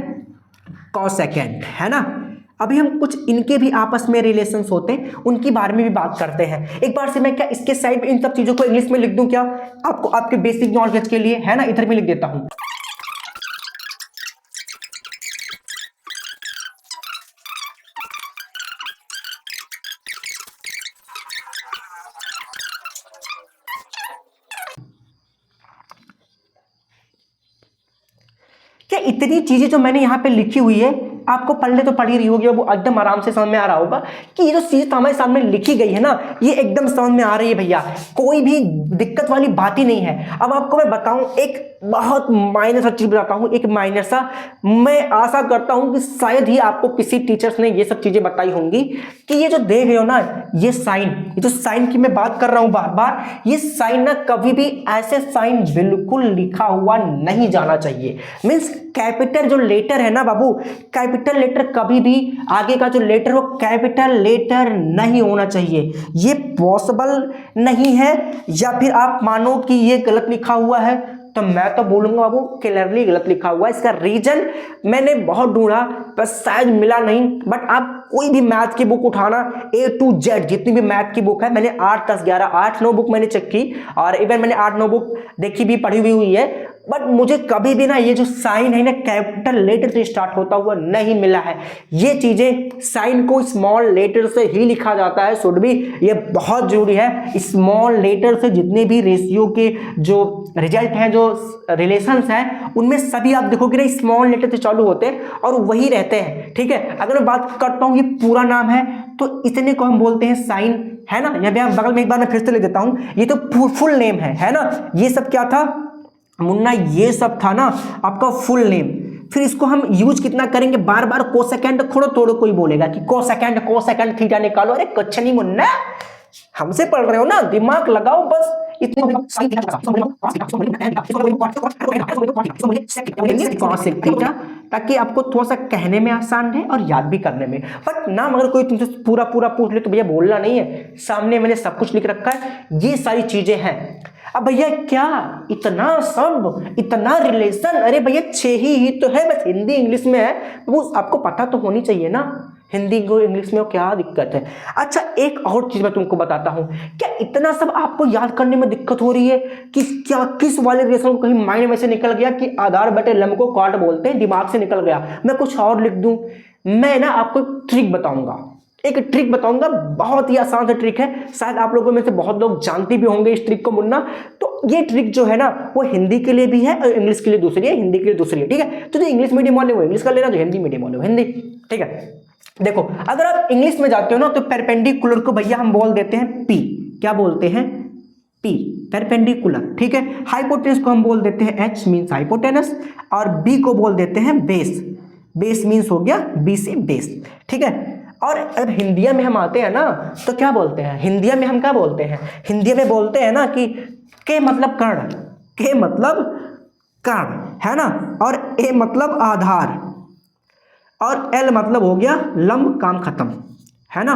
कॉसेकेंड, है ना। अभी हम कुछ इनके भी आपस में रिलेशंस होते हैं, उनके बारे में भी बात करते हैं। एक बार से मैं क्या इसके साइड में इन सब चीजों को इंग्लिश में लिख दूं क्या, आपको आपके बेसिक नॉलेज के लिए, है ना। इधर भी लिख देता हूं। क्या इतनी चीजें जो मैंने यहाँ पे लिखी हुई है, आपको पढ़ने तो पढ़ ही रही होगी, वो एकदम आराम से समझ में आ रहा होगा कि ये जो चीज हमारे सामने लिखी गई है ना, ये एकदम समझ में आ रही है भैया, कोई भी दिक्कत वाली बात ही नहीं है। अब आपको मैं बताऊं, एक बहुत माइनर सा चीज बताता हूं, एक माइनर सा, मैं आशा करता हूं कि शायद ही आपको किसी टीचर्स ने ये सब चीजें बताई होंगी कि ये जो देख रहे हो ना, ये साइन, ये जो साइन की मैं बात कर रहा हूं बार बार, ये साइन ना कभी भी ऐसे साइन बिल्कुल लिखा हुआ नहीं जाना चाहिए। मीन्स कैपिटल जो लेटर है ना बाबू, कैपिटल लेटर कभी भी आगे का जो लेटर वो कैपिटल लेटर नहीं होना चाहिए, ये पॉसिबल नहीं है। या फिर आप मानो कि ये गलत लिखा हुआ है, तो मैं तो बोलूंगा बाबू क्लियरली गलत लिखा हुआ है। इसका रीजन मैंने बहुत ढूंढा पर शायद मिला नहीं। बट आप कोई भी मैथ की बुक उठाना, A to Z जितनी भी मैथ की बुक है, मैंने 8, 10, 11, 8, 9 बुक मैंने चेक की, और इवन मैंने 8, 9 बुक देखी भी, पढ़ी हुई है। बट मुझे कभी भी ना ये जो साइन है ना कैपिटल लेटर से स्टार्ट होता हुआ नहीं मिला है। ये चीजें साइन को स्मॉल लेटर से ही लिखा जाता है, शुड भी, ये बहुत जरूरी है। स्मॉल लेटर से जितने भी रेशियो के जो रिजल्ट हैं, जो रिलेशंस हैं, उनमें सभी आप देखोगे ना स्मॉल लेटर से चालू होते हैं और वही रहते हैं, ठीक है। अगर मैं बात करता हूँ ये पूरा नाम है तो इतने को हम बोलते हैं साइन, है ना। या मैं बगल में एक बार मैं फिर से लिख देता हूँ, ये तो फुल नेम है ना। ये सब क्या था मुन्ना, ये सब था ना आपका फुल नेम। फिर इसको हम यूज कितना करेंगे, बार बार कोसेकेंड थोड़ा कोई बोलेगा कि कोसेकेंड थीटा निकालो। अरे कुछ नहीं मुन्ना, हमसे पढ़ रहे हो ना, दिमाग लगाओ बस। ताकि आपको थोड़ा सा कहने में आसान है और याद भी करने में। बट नाम अगर कोई तुमसे पूरा पूछ ले तो भैया बोलना नहीं है, सामने मैंने सब कुछ लिख रखा है, ये सारी चीजें हैं। अब भैया क्या इतना सब, इतना रिलेशन, अरे भैया 6 ही तो है, बस हिंदी इंग्लिश में है, वो आपको पता तो होनी चाहिए ना, हिंदी को इंग्लिश में क्या दिक्कत है। अच्छा एक और चीज मैं तुमको बताता हूँ, क्या इतना सब आपको याद करने में दिक्कत हो रही है कि क्या किस वाले रिलेशन को कहीं माइंड में से निकल गया कि आधार बटे लंब को काट बोलते हैं, दिमाग से निकल गया, मैं कुछ और लिख दूं। मैं ना आपको एक ट्रिक बताऊंगा, बहुत ही आसान सा ट्रिक है, शायद आप लोगों में से बहुत लोग जानते भी होंगे इस ट्रिक को मुन्ना। तो ये ट्रिक जो है ना वो हिंदी के लिए भी है और इंग्लिश के लिए दूसरी है, हिंदी के लिए दूसरी है, ठीक है। तो जो इंग्लिश मीडियम वाले वो इंग्लिश कर लेना, जो हिंदी मीडियम वाले वो हिंदी, ठीक है। देखो अगर आप इंग्लिश में जाते हो ना तो परपेंडिकुलर को भैया हम बोल देते हैं पी, क्या बोलते हैं, पी, परपेंडिकुलर, ठीक है। हाइपोटेनस को हम बोल देते हैं एच, मीन्स हाइपोटेनस, और बी को बोल देते हैं बेस, बेस मीन्स हो गया बी से बेस, ठीक है। और अब हिंदिया में हम आते हैं ना तो क्या बोलते हैं, हिंदिया में हम क्या बोलते हैं, हिंदिया में बोलते हैं ना कि के मतलब कर्ण, के मतलब कर्ण, है ना, और ए मतलब आधार, और एल मतलब हो गया लंब, काम खत्म, है ना।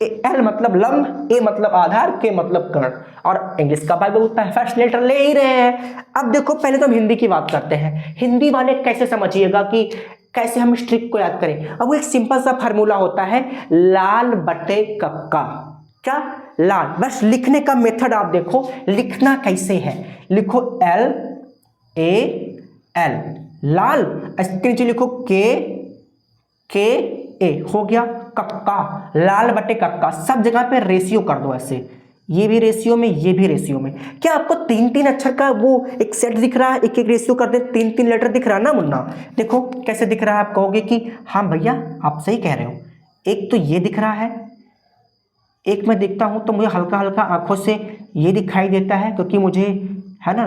एल मतलब लंब, ए मतलब आधार, के मतलब कर्ण, और इंग्लिश का भाई उतना फर्स्ट लेटर ले ही रहे हैं। अब देखो पहले तो हम हिंदी की बात करते हैं, हिंदी वाले कैसे समझिएगा कि कैसे हम इस ट्रिक को याद करें। अब वो एक सिंपल सा फार्मूला होता है, लाल बटे कक्का, क्या, लाल। बस लिखने का मेथड आप देखो, लिखना कैसे है, लिखो एल ए एल, लाल, इसके नीचे लिखो के ए, हो गया कक्का, लाल बटे कक्का, सब जगह पे रेशियो कर दो ऐसे, ये भी रेशियो में, ये भी रेशियो में। क्या आपको 3-3 अक्षर का वो एक सेट दिख रहा है, एक एक रेशियो कर दे, 3-3 लेटर दिख रहा है ना मुन्ना। देखो कैसे दिख रहा है, आप कहोगे कि हाँ भैया आप सही कह रहे हो। एक तो ये दिख रहा है, एक मैं देखता हूँ तो मुझे हल्का हल्का आंखों से ये दिखाई देता है, क्योंकि मुझे, है ना,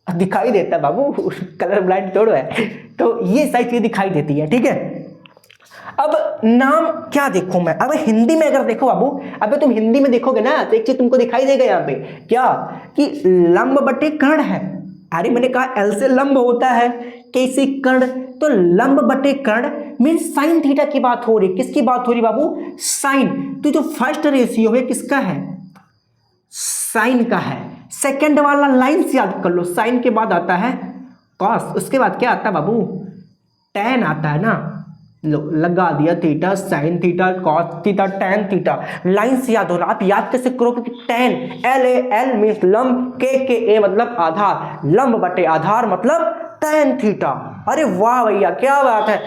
दिखाई देता है बाबू, कलर ब्लाइंड थोड़ा है, तो ये सारी चीजें दिखाई देती है, ठीक है। अब नाम क्या देखूं मैं, अब हिंदी में अगर देखो बाबू, अबे तुम हिंदी में देखोगे ना तो एक चीज तुमको दिखाई देगा यहाँ पे, क्या, कि लंब बटे कर्ण है। अरे मैंने कहा एल से लंब होता है, कैसे कर्ण, तो लंब बटे कर्ण मीन्स साइन थीटा की बात हो रही। किसकी बात हो रही बाबू, साइन। तो जो फर्स्ट रेशियो है किसका है, साइन का है। सेकंड वाला लाइन से याद कर लो, साइन के बाद आता है कॉस, उसके बाद क्या आता है बाबू, टैन आता है ना, लो लगा दिया, theta sine theta cos theta tan theta, line से याद हो रहा। आप याद कैसे करोगे कि tan, L A L means लंब, के ए मतलब आधार, लंब बटे आधार मतलब टैन थीटा। अरे वाह भैया क्या बात है।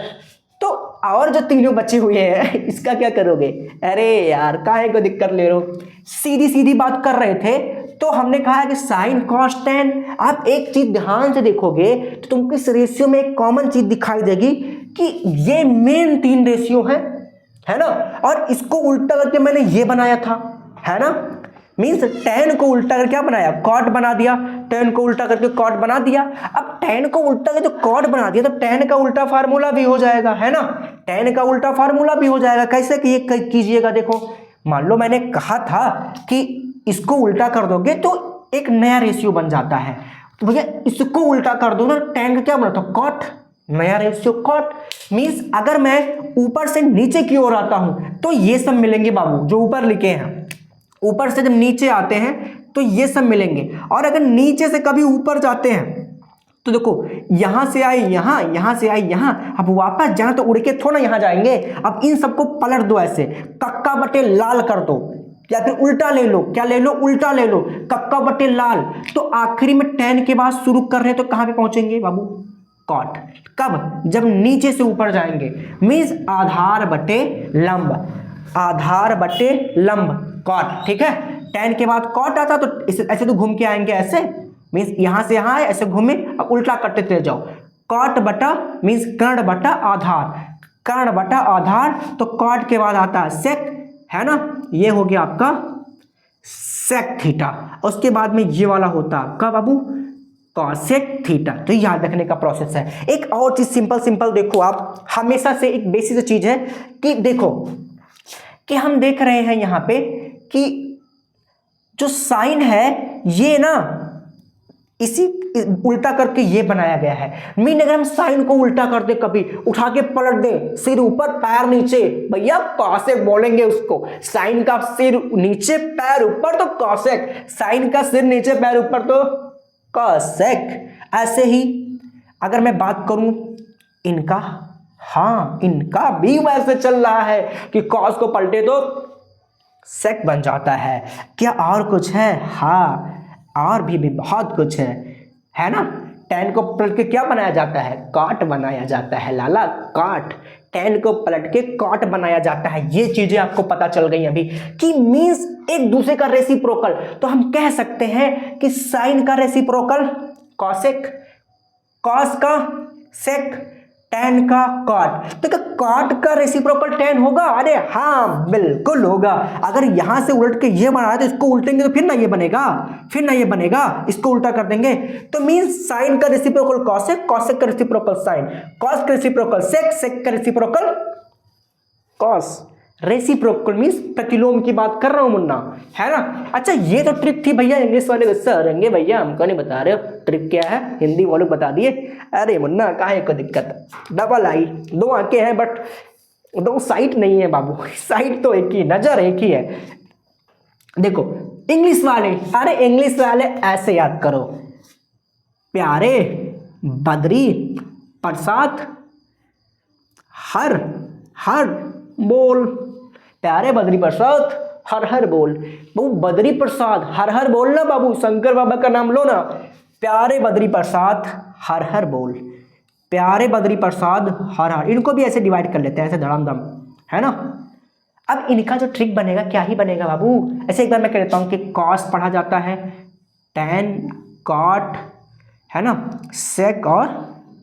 तो और जो तीनों बचे हुए हैं इसका क्या करोगे, अरे यार काहे को दिक्कत ले रहे हो, सीधी सीधी बात कर रहे थे। तो हमने कहा है कि साइन कॉस टैन। आप एक चीज ध्यान से देखोगे तो तुमको इस रेशियो में एक कॉमन चीज दिखाई देगी कि ये मेन 3 रेशियो है ना, और इसको उल्टा करके मैंने ये बनाया था, है ना, मीन्स टैन को उल्टा करके क्या बनाया, कॉट बना दिया, टैन को उल्टा करके कॉट बना दिया। अब टैन को उल्टा करके जो कॉट बना दिया तो टैन का उल्टा फार्मूला भी हो जाएगा, है ना, टैन का उल्टा फार्मूला भी हो जाएगा। कैसे कि ये कीजिएगा, देखो मान लो मैंने कहा था कि इसको उल्टा कर दोगे तो एक नया रेशियो बन जाता है, तो भैया इसको उल्टा कर दो ना, टैन का क्या बना था, कॉट, नया रेशियो कॉट। मीन्स अगर मैं ऊपर से नीचे की ओर आता हूं तो ये सब मिलेंगे बाबू, जो ऊपर लिखे हैं, ऊपर से जब नीचे आते हैं तो ये सब मिलेंगे। और अगर नीचे से कभी ऊपर जाते हैं तो देखो यहां से आए यहां, यहां से आए यहां, अब वापस जाना तो उड़ के थोड़ा यहां जाएंगे। अब इन सबको पलट दो ऐसे, कक्का बटे लाल कर दो, या फिर उल्टा ले लो, क्या ले लो, उल्टा ले लो, कक्का बटे लाल। तो आखिरी में tan के बाद शुरू कर रहे हैं तो कहां पे पहुंचेंगे बाबू, कॉट। कब, जब नीचे से ऊपर जाएंगे, मींस आधार बटे लंब, आधार बटे लंब कॉट, ठीक है। tan के बाद कॉट आता तो ऐसे तो घूम के आएंगे, ऐसे मींस यहां से यहां ऐसे घूमे, अब उल्टा करते चले जाओ, कॉट बटा मींस कर्ण बटा आधार, कर्ण बटा आधार, तो कॉट के बाद आता है सेक, है ना, ये हो गया आपका सेक थीटा। उसके बाद में ये वाला होता है आपका बाबू कॉसेक थीटा। तो याद रखने का प्रोसेस है। एक और चीज सिंपल देखो, आप हमेशा से एक बेसिक चीज है कि देखो कि हम देख रहे हैं यहां पे कि जो साइन है ये ना इसी उल्टा करके ये बनाया गया है। मीन अगर हम साइन को उल्टा कर दे, कभी उठा के पलट दे, सिर ऊपर पैर नीचे, भैया कॉसेक बोलेंगे उसको। साइन का सिर नीचे पैर ऊपर तो कॉसेक, साइन का सिर नीचे पैर ऊपर तो कॉसेक। ऐसे ही अगर मैं बात करूं इनका, हाँ इनका भी वैसे चल रहा है कि कॉस को पलटे तो सेक बन जाता है। क्या और कुछ है? हाँ और भी बहुत कुछ है ना। tan को पलट के क्या बनाया जाता है, कॉट बनाया जाता है लाला, कॉट। tan को पलट के कॉट बनाया जाता है। ये चीजें आपको पता चल गई अभी कि मींस एक दूसरे का रेसिप्रोकल। तो हम कह सकते हैं कि साइन का रेसिप्रोकल कॉसेक, कॉस का सेक, tan का कॉट। तो क्या कॉट का रेसिप्रोकल tan होगा? अरे हाँ बिल्कुल होगा। अगर यहां से उलट के ये बना है तो इसको उल्टेंगे तो फिर ना ये बनेगा, फिर ना ये बनेगा, इसको उल्टा कर देंगे तो मींस साइन का रेसिप्रोकल कॉसेक, कॉसेक का रेसिप्रोकल साइन, कॉस का रेसिप्रोकल सेक, सेक का रेसिप्रोकल कॉस। रेसिप्रोकल मींस प्रतिलोम की बात कर रहा हूं मुन्ना, है ना। अच्छा ये तो ट्रिक थी भैया, इंग्लिश वाले गुस्सा रहेंगे भैया, हमको नहीं बता रहे हो ट्रिक क्या है, हिंदी वाले बता दिए। अरे मुन्ना काहे को दिक्कत, डबल आई, दो आंखें हैं बट दो साइड नहीं है बाबू, साइड तो एक ही, नजर एक ही है। देखो इंग्लिश वाले, अरे इंग्लिश वाले ऐसे याद करो, प्यारे बद्री प्रसाद हर हर बोल, प्यारे बद्री प्रसाद हर हर बोल। बाबू बद्री प्रसाद हर हर बोल ना बाबू, शंकर बाबा का नाम लो ना। प्यारे बद्री प्रसाद हर हर बोल, प्यारे बद्री प्रसाद हर हर। इनको भी ऐसे डिवाइड कर लेते हैं, ऐसे धड़ामधम, है ना। अब इनका जो ट्रिक बनेगा क्या ही बनेगा बाबू, ऐसे एक बार मैं कह देता हूँ कि कॉस पढ़ा जाता है, tan कॉट, है ना, सेक और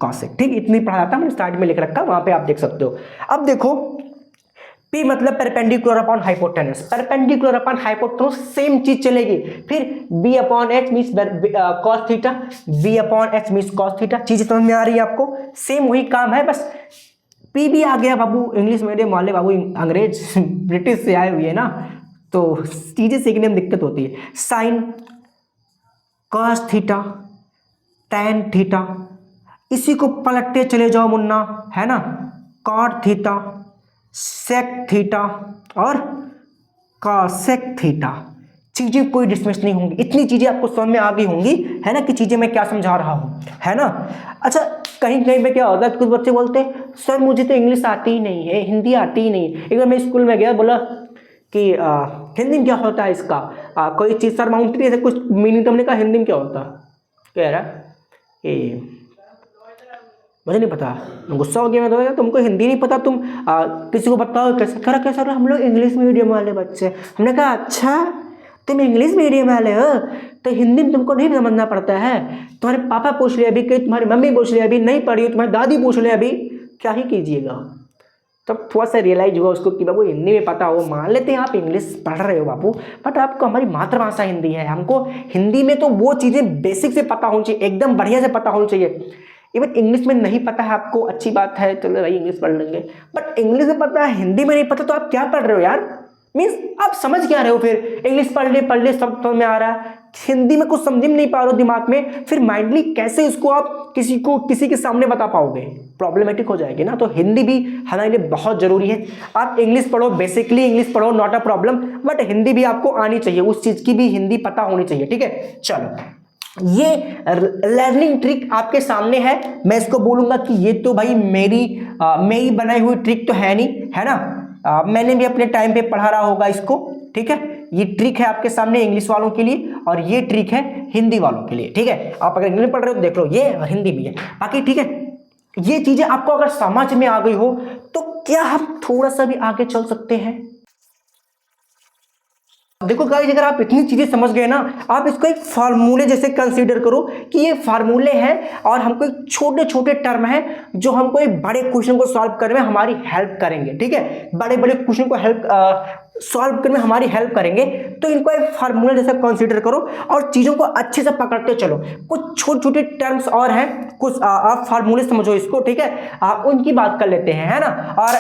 कॉसेक, ठीक इतनी पढ़ा जाता है। मैंने स्टार्ट में लिख रखा, वहां पे आप देख सकते हो। अब देखो P मतलब perpendicular upon hypotenuse, perpendicular upon hypotenuse same चीज चलेगी। फिर B upon H means cos theta, B upon H means cos theta. चीज समझ में आ रही है आपको, सेम वही काम है, बस P भी आ गया बाबू। इंग्लिश मीडियम वाले बाबू अंग्रेज ब्रिटिश से आए हुए है ना, तो चीजें सीखने में दिक्कत होती है। Sine cos theta, tan theta, इसी को पलटते चले जाओ मुन्ना, है ना, cot थीटा, sec थीटा और cosec थीटा। चीजें कोई डिस्मिस नहीं होंगी, इतनी चीजें आपको समझ में आ गई होंगी, है ना, कि चीजें मैं क्या समझा रहा हूं, है ना। अच्छा कहीं कहीं पे क्या होता है, कुछ बच्चे बोलते हैं सर मुझे तो इंग्लिश आती ही नहीं है, हिंदी आती ही नहीं। एक बार मैं स्कूल में गया, बोला कि हिंदी में क्या होता है इसका, कोई चीज सर माउंटेन ऐसे कुछ मीनिंग, तो हमने कहा हिंदी में क्या होता है, कह रहा ये मुझे नहीं पता। गुस्सा हो गया मैं, तो तुमको हिंदी नहीं पता, तुम किसी को बताओ कैसे करा, कैसा हम लोग इंग्लिश मीडियम वाले बच्चे। हमने कहा अच्छा तुम इंग्लिश मीडियम वाले हो तो हिंदी में तुमको नहीं समझना पड़ता है, तुम्हारे पापा पूछ ले अभी, कि तुम्हारी मम्मी पूछ ले अभी, नहीं पढ़ी हो तुम्हारी दादी पूछ ले अभी, क्या ही कीजिएगा। तब थोड़ा सा रियलाइज हुआ उसको कि बाबू हिंदी में पता हो, मान लेते हैं आप इंग्लिश पढ़ रहे हो बाबू, बट आपको हमारी मातृभाषा हिंदी है, हमको हिंदी में तो वो चीज़ें बेसिक से पता होनी चाहिए, एकदम बढ़िया से पता होनी चाहिए। इवन इंग्लिश में नहीं पता है आपको, अच्छी बात है, चलो भाई इंग्लिश पढ़ लेंगे, बट इंग्लिश में पता है हिंदी में नहीं पता, तो आप क्या पढ़ रहे हो यार, मीन्स आप समझ क्या रहे हो। फिर इंग्लिश पढ़ ले सब समझ में आ रहा है, हिंदी में कुछ समझ में नहीं पा रहे हो दिमाग में, फिर माइंडली कैसे उसको आप किसी के सामने बता पाओगे, प्रॉब्लमेटिक हो जाएगी ना। तो हिंदी भी हमारे लिए बहुत जरूरी है। आप इंग्लिश पढ़ो, बेसिकली इंग्लिश पढ़ो, not a problem, but Hindi भी आपको आनी चाहिए, उस चीज़ की भी हिंदी पता होनी चाहिए, ठीक है। चलो ये लर्निंग ट्रिक आपके सामने है, मैं इसको बोलूंगा कि ये तो भाई मेरी बनाई हुई ट्रिक तो है नहीं, है ना। मैंने भी अपने टाइम पे पढ़ा रहा होगा इसको, ठीक है, ये ट्रिक है आपके सामने इंग्लिश वालों के लिए और ये ट्रिक है हिंदी वालों के लिए, ठीक है। आप अगर इंग्लिश पढ़ रहे हो तो देख लो ये, और हिंदी भी है बाकी, ठीक है। ये चीजें आपको अगर समझ में आ गई हो तो क्या हम थोड़ा सा भी आगे चल सकते हैं। देखो गाइस, अगर आप इतनी चीजें समझ गए ना, आप इसको एक फार्मूले जैसे कंसीडर करो कि ये फार्मूले हैं और हमको एक छोटे छोटे टर्म है जो हमको एक बड़े क्वेश्चन को सॉल्व करने में हमारी हेल्प करेंगे, ठीक है। बड़े बड़े क्वेश्चन को सॉल्व करने में हमारी हेल्प करेंगे, तो इनको एक फार्मूला जैसा कंसीडर करो और चीजों को अच्छे से पकड़ते चलो। कुछ छोटे छोटे टर्म्स और हैं, कुछ आप फार्मूले समझो इसको, ठीक है। आप उनकी बात कर लेते हैं, है ना। और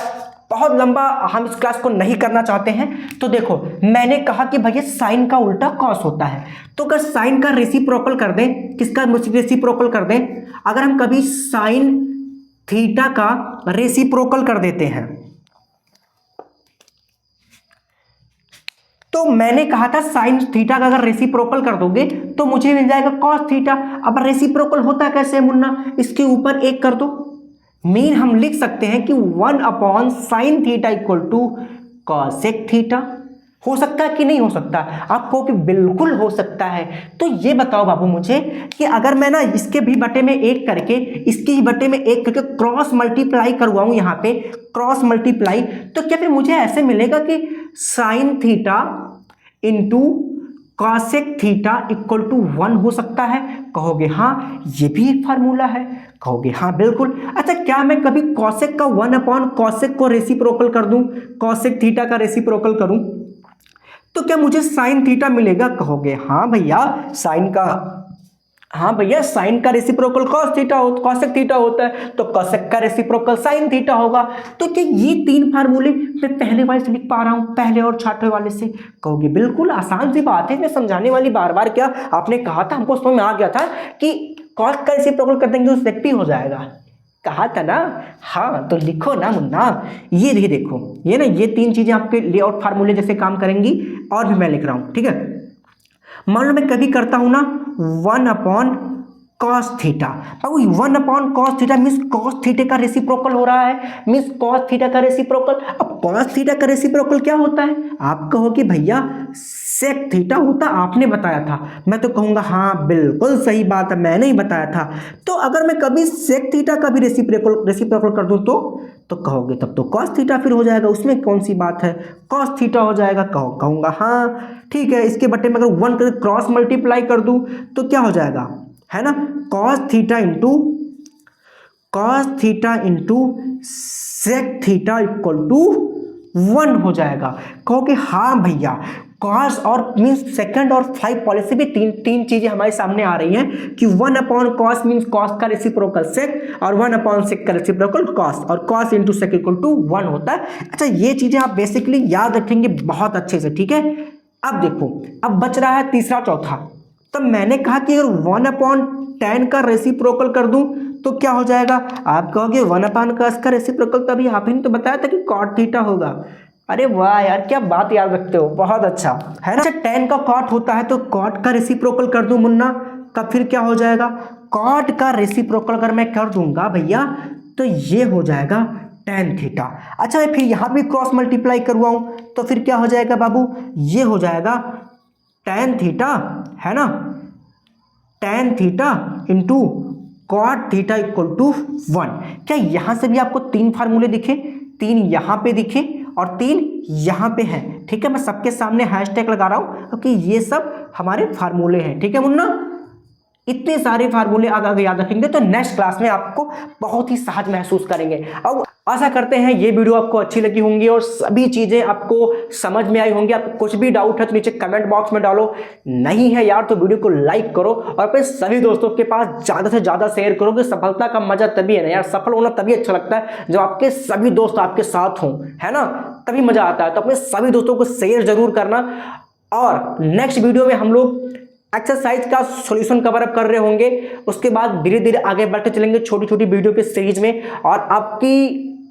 बहुत लंबा हम इस क्लास को नहीं करना चाहते हैं, तो देखो मैंने कहा कि भैया साइन का उल्टा कॉस होता है, तो अगर साइन का रेसिप्रोकल कर दें, किसका रेसिप्रोकल कर दें, अगर हम कभी साइन थीटा का रेसिप्रोकल कर देते हैं, तो मैंने कहा था साइन थीटा का अगर रेसिप्रोकल कर दोगे तो मुझे मिल जाएगा कॉस थीटा। अब रेसिप्रोकल होता कैसे मुन्ना, इसके ऊपर एक कर दो, मीन हम लिख सकते हैं कि 1/sin theta equal to cosec theta. हो सकता है कि नहीं हो सकता, आप कहो कि बिल्कुल हो सकता है। तो ये बताओ बाबू मुझे कि अगर मैं ना इसके भी बटे में एक करके, इसके ही बटे में एक करके क्रॉस मल्टीप्लाई करवाऊं, यहाँ पे क्रॉस मल्टीप्लाई, तो क्या फिर मुझे ऐसे मिलेगा कि sine theta into cosec theta equal to 1 हो सकता है। कहोगे हाँ ये भी एक फार्मूला है, कहोगे हाँ बिल्कुल। अच्छा, क्या मैं कभी कॉसेक का 1/कॉसेक को रेसिप्रोकल कर दूं, कॉसेक थीटा का रेसिप्रोकल करूं, तो क्या मुझे साइन थीटा मिलेगा। कहोगे हाँ भैया साइन का रेसिप्रोकल कॉसेक थीटा होता है, तो कॉसेक का रेसिप्रोकल साइन थीटा होगा। तो क्या ये तीन फार्मूले मैं पहले वाले से लिख पा रहा हूं, पहले और छठे वाले से। कहोगे बिल्कुल आसान सी बात है, मैं समझाने वाली बार बार क्या, आपने कहा था, हमको समझ में आ गया था कि कॉस का रेसिप्रोकल कर देंगे तो सेक भी हो जाएगा, कहा था ना। हाँ तो लिखो ना मुन्ना, ये देखो ये ना, ये तीन चीजें आपके लेआउट फार्मूले जैसे काम करेंगी। और भी मैं लिख रहा हूं, ठीक है। मान लो मैं कभी करता हूं ना 1/cos थीटा, अब 1/cos theta means cos theta का रेसिप्रोकल हो रहा है, मीन्स cos थीटा का रेसिप्रोकल। अब cos थीटा का रेसिप्रोकल क्या होता है, आप कहो कि भैया सेक थीटा होता, आपने बताया था। मैं तो कहूंगा हाँ बिल्कुल सही बात है, मैंने ही बताया था। तो अगर मैं कभी सेक थीटा का भी रेसिप्रोकल कर दूं तो कहोगे तब तो cos थीटा फिर हो जाएगा, उसमें कौन सी बात है, cos थीटा हो जाएगा। कहूंगा हाँ ठीक है। इसके बटे में अगर 1 कर क्रॉस मल्टीप्लाई कर दूं तो क्या हो जाएगा, है ना, cos theta into sec theta equal to 1 हो जाएगा। कहोगे हाँ भैया, cos और मीन्स सेकंड और 5 वाले से भी तीन चीजें हमारे सामने आ रही हैं कि 1/cos मीन्स cos का रेसिप्रोकल सेक और 1/sec का रेसिप्रोकल cos, और cos into sec equal to 1 होता है। अच्छा, ये चीजें आप बेसिकली याद रखेंगे बहुत अच्छे से, ठीक है। अब देखो, अब बच रहा है तीसरा चौथा। तब मैंने कहा कि अगर 1/tan का रेसिप्रोकल कर दूं तो क्या हो जाएगा। आप कहोगे 1/cos का रेसिप्रोकल, तभी आप ही ने तो बताया था कि cot थीटा होगा। अरे वाह यार, क्या बात याद रखते हो, बहुत अच्छा है ना। tan का cot होता है तो cot का रेसिप्रोकल कर दूं मुन्ना, तब फिर क्या हो जाएगा, cot का रेसिप्रोकल अगर मैं कर दूंगा भैया तो ये हो जाएगा tan थीटा। अच्छा, फिर यहाँ भी क्रॉस मल्टीप्लाई करवाऊं तो फिर क्या हो जाएगा बाबू, ये हो जाएगा tan थीटा, है ना, tan theta into cot theta equal to 1। क्या यहां से भी आपको तीन फार्मूले दिखे, तीन यहां पे दिखे और तीन यहां पे हैं, ठीक है। मैं सबके सामने हैशटैग लगा रहा हूं क्योंकि ये सब हमारे फार्मूले हैं, ठीक है मुन्ना। इतने सारे फार्मूले अगर याद रखेंगे तो नेक्स्ट क्लास में आपको बहुत ही सहज महसूस करेंगे। अब आशा करते हैं ये वीडियो आपको अच्छी लगी होंगी और सभी चीजें आपको समझ में आई होंगी। आपको कुछ भी डाउट है तो नीचे कमेंट बॉक्स में डालो, नहीं है यार तो वीडियो को लाइक करो और अपने सभी दोस्तों के पास ज्यादा से ज्यादा शेयर करो। कि सफलता का मजा तभी है ना यार, सफल होना तभी अच्छा लगता है जब आपके सभी दोस्त आपके साथ हों, है ना, तभी मजा आता है। तो अपने सभी दोस्तों को शेयर जरूर करना। और नेक्स्ट वीडियो में हम लोग एक्सरसाइज का सॉल्यूशन कवर अप कर रहे होंगे, उसके बाद धीरे धीरे आगे बढ़ते चलेंगे छोटी छोटी वीडियो के सीरीज में, और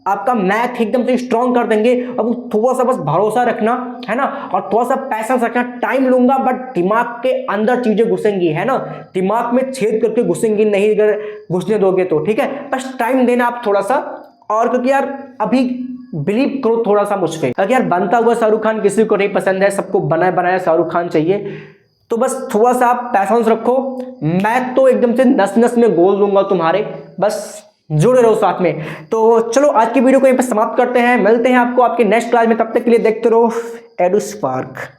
आपका मैथ एकदम से स्ट्रॉन्ग कर देंगे। अब थोड़ा सा बस भरोसा रखना, है ना, और थोड़ा सा पैसेंस रखना। टाइम लूंगा बट दिमाग के अंदर चीजें घुसेंगी, है ना, दिमाग में छेद करके घुसेंगी नहीं, अगर घुसने दोगे तो, ठीक है। बस टाइम देना आप थोड़ा सा, और क्योंकि यार अभी बिलीव करो थोड़ा सा मुझ पे। अगर यार बनता हुआ शाहरुख खान किसी को नहीं पसंद है, सबको बना बनाया शाहरुख खान चाहिए, तो बस थोड़ा सा आप पैशंस रखो। मैं तो एकदम से नस नस में गोल दूंगा तुम्हारे, बस जुड़े रहो साथ में। तो चलो आज की वीडियो को यहीं पर समाप्त करते हैं, मिलते हैं आपको आपके नेक्स्ट क्लास में, तब तक के लिए देखते रहो एडुस्पार्क।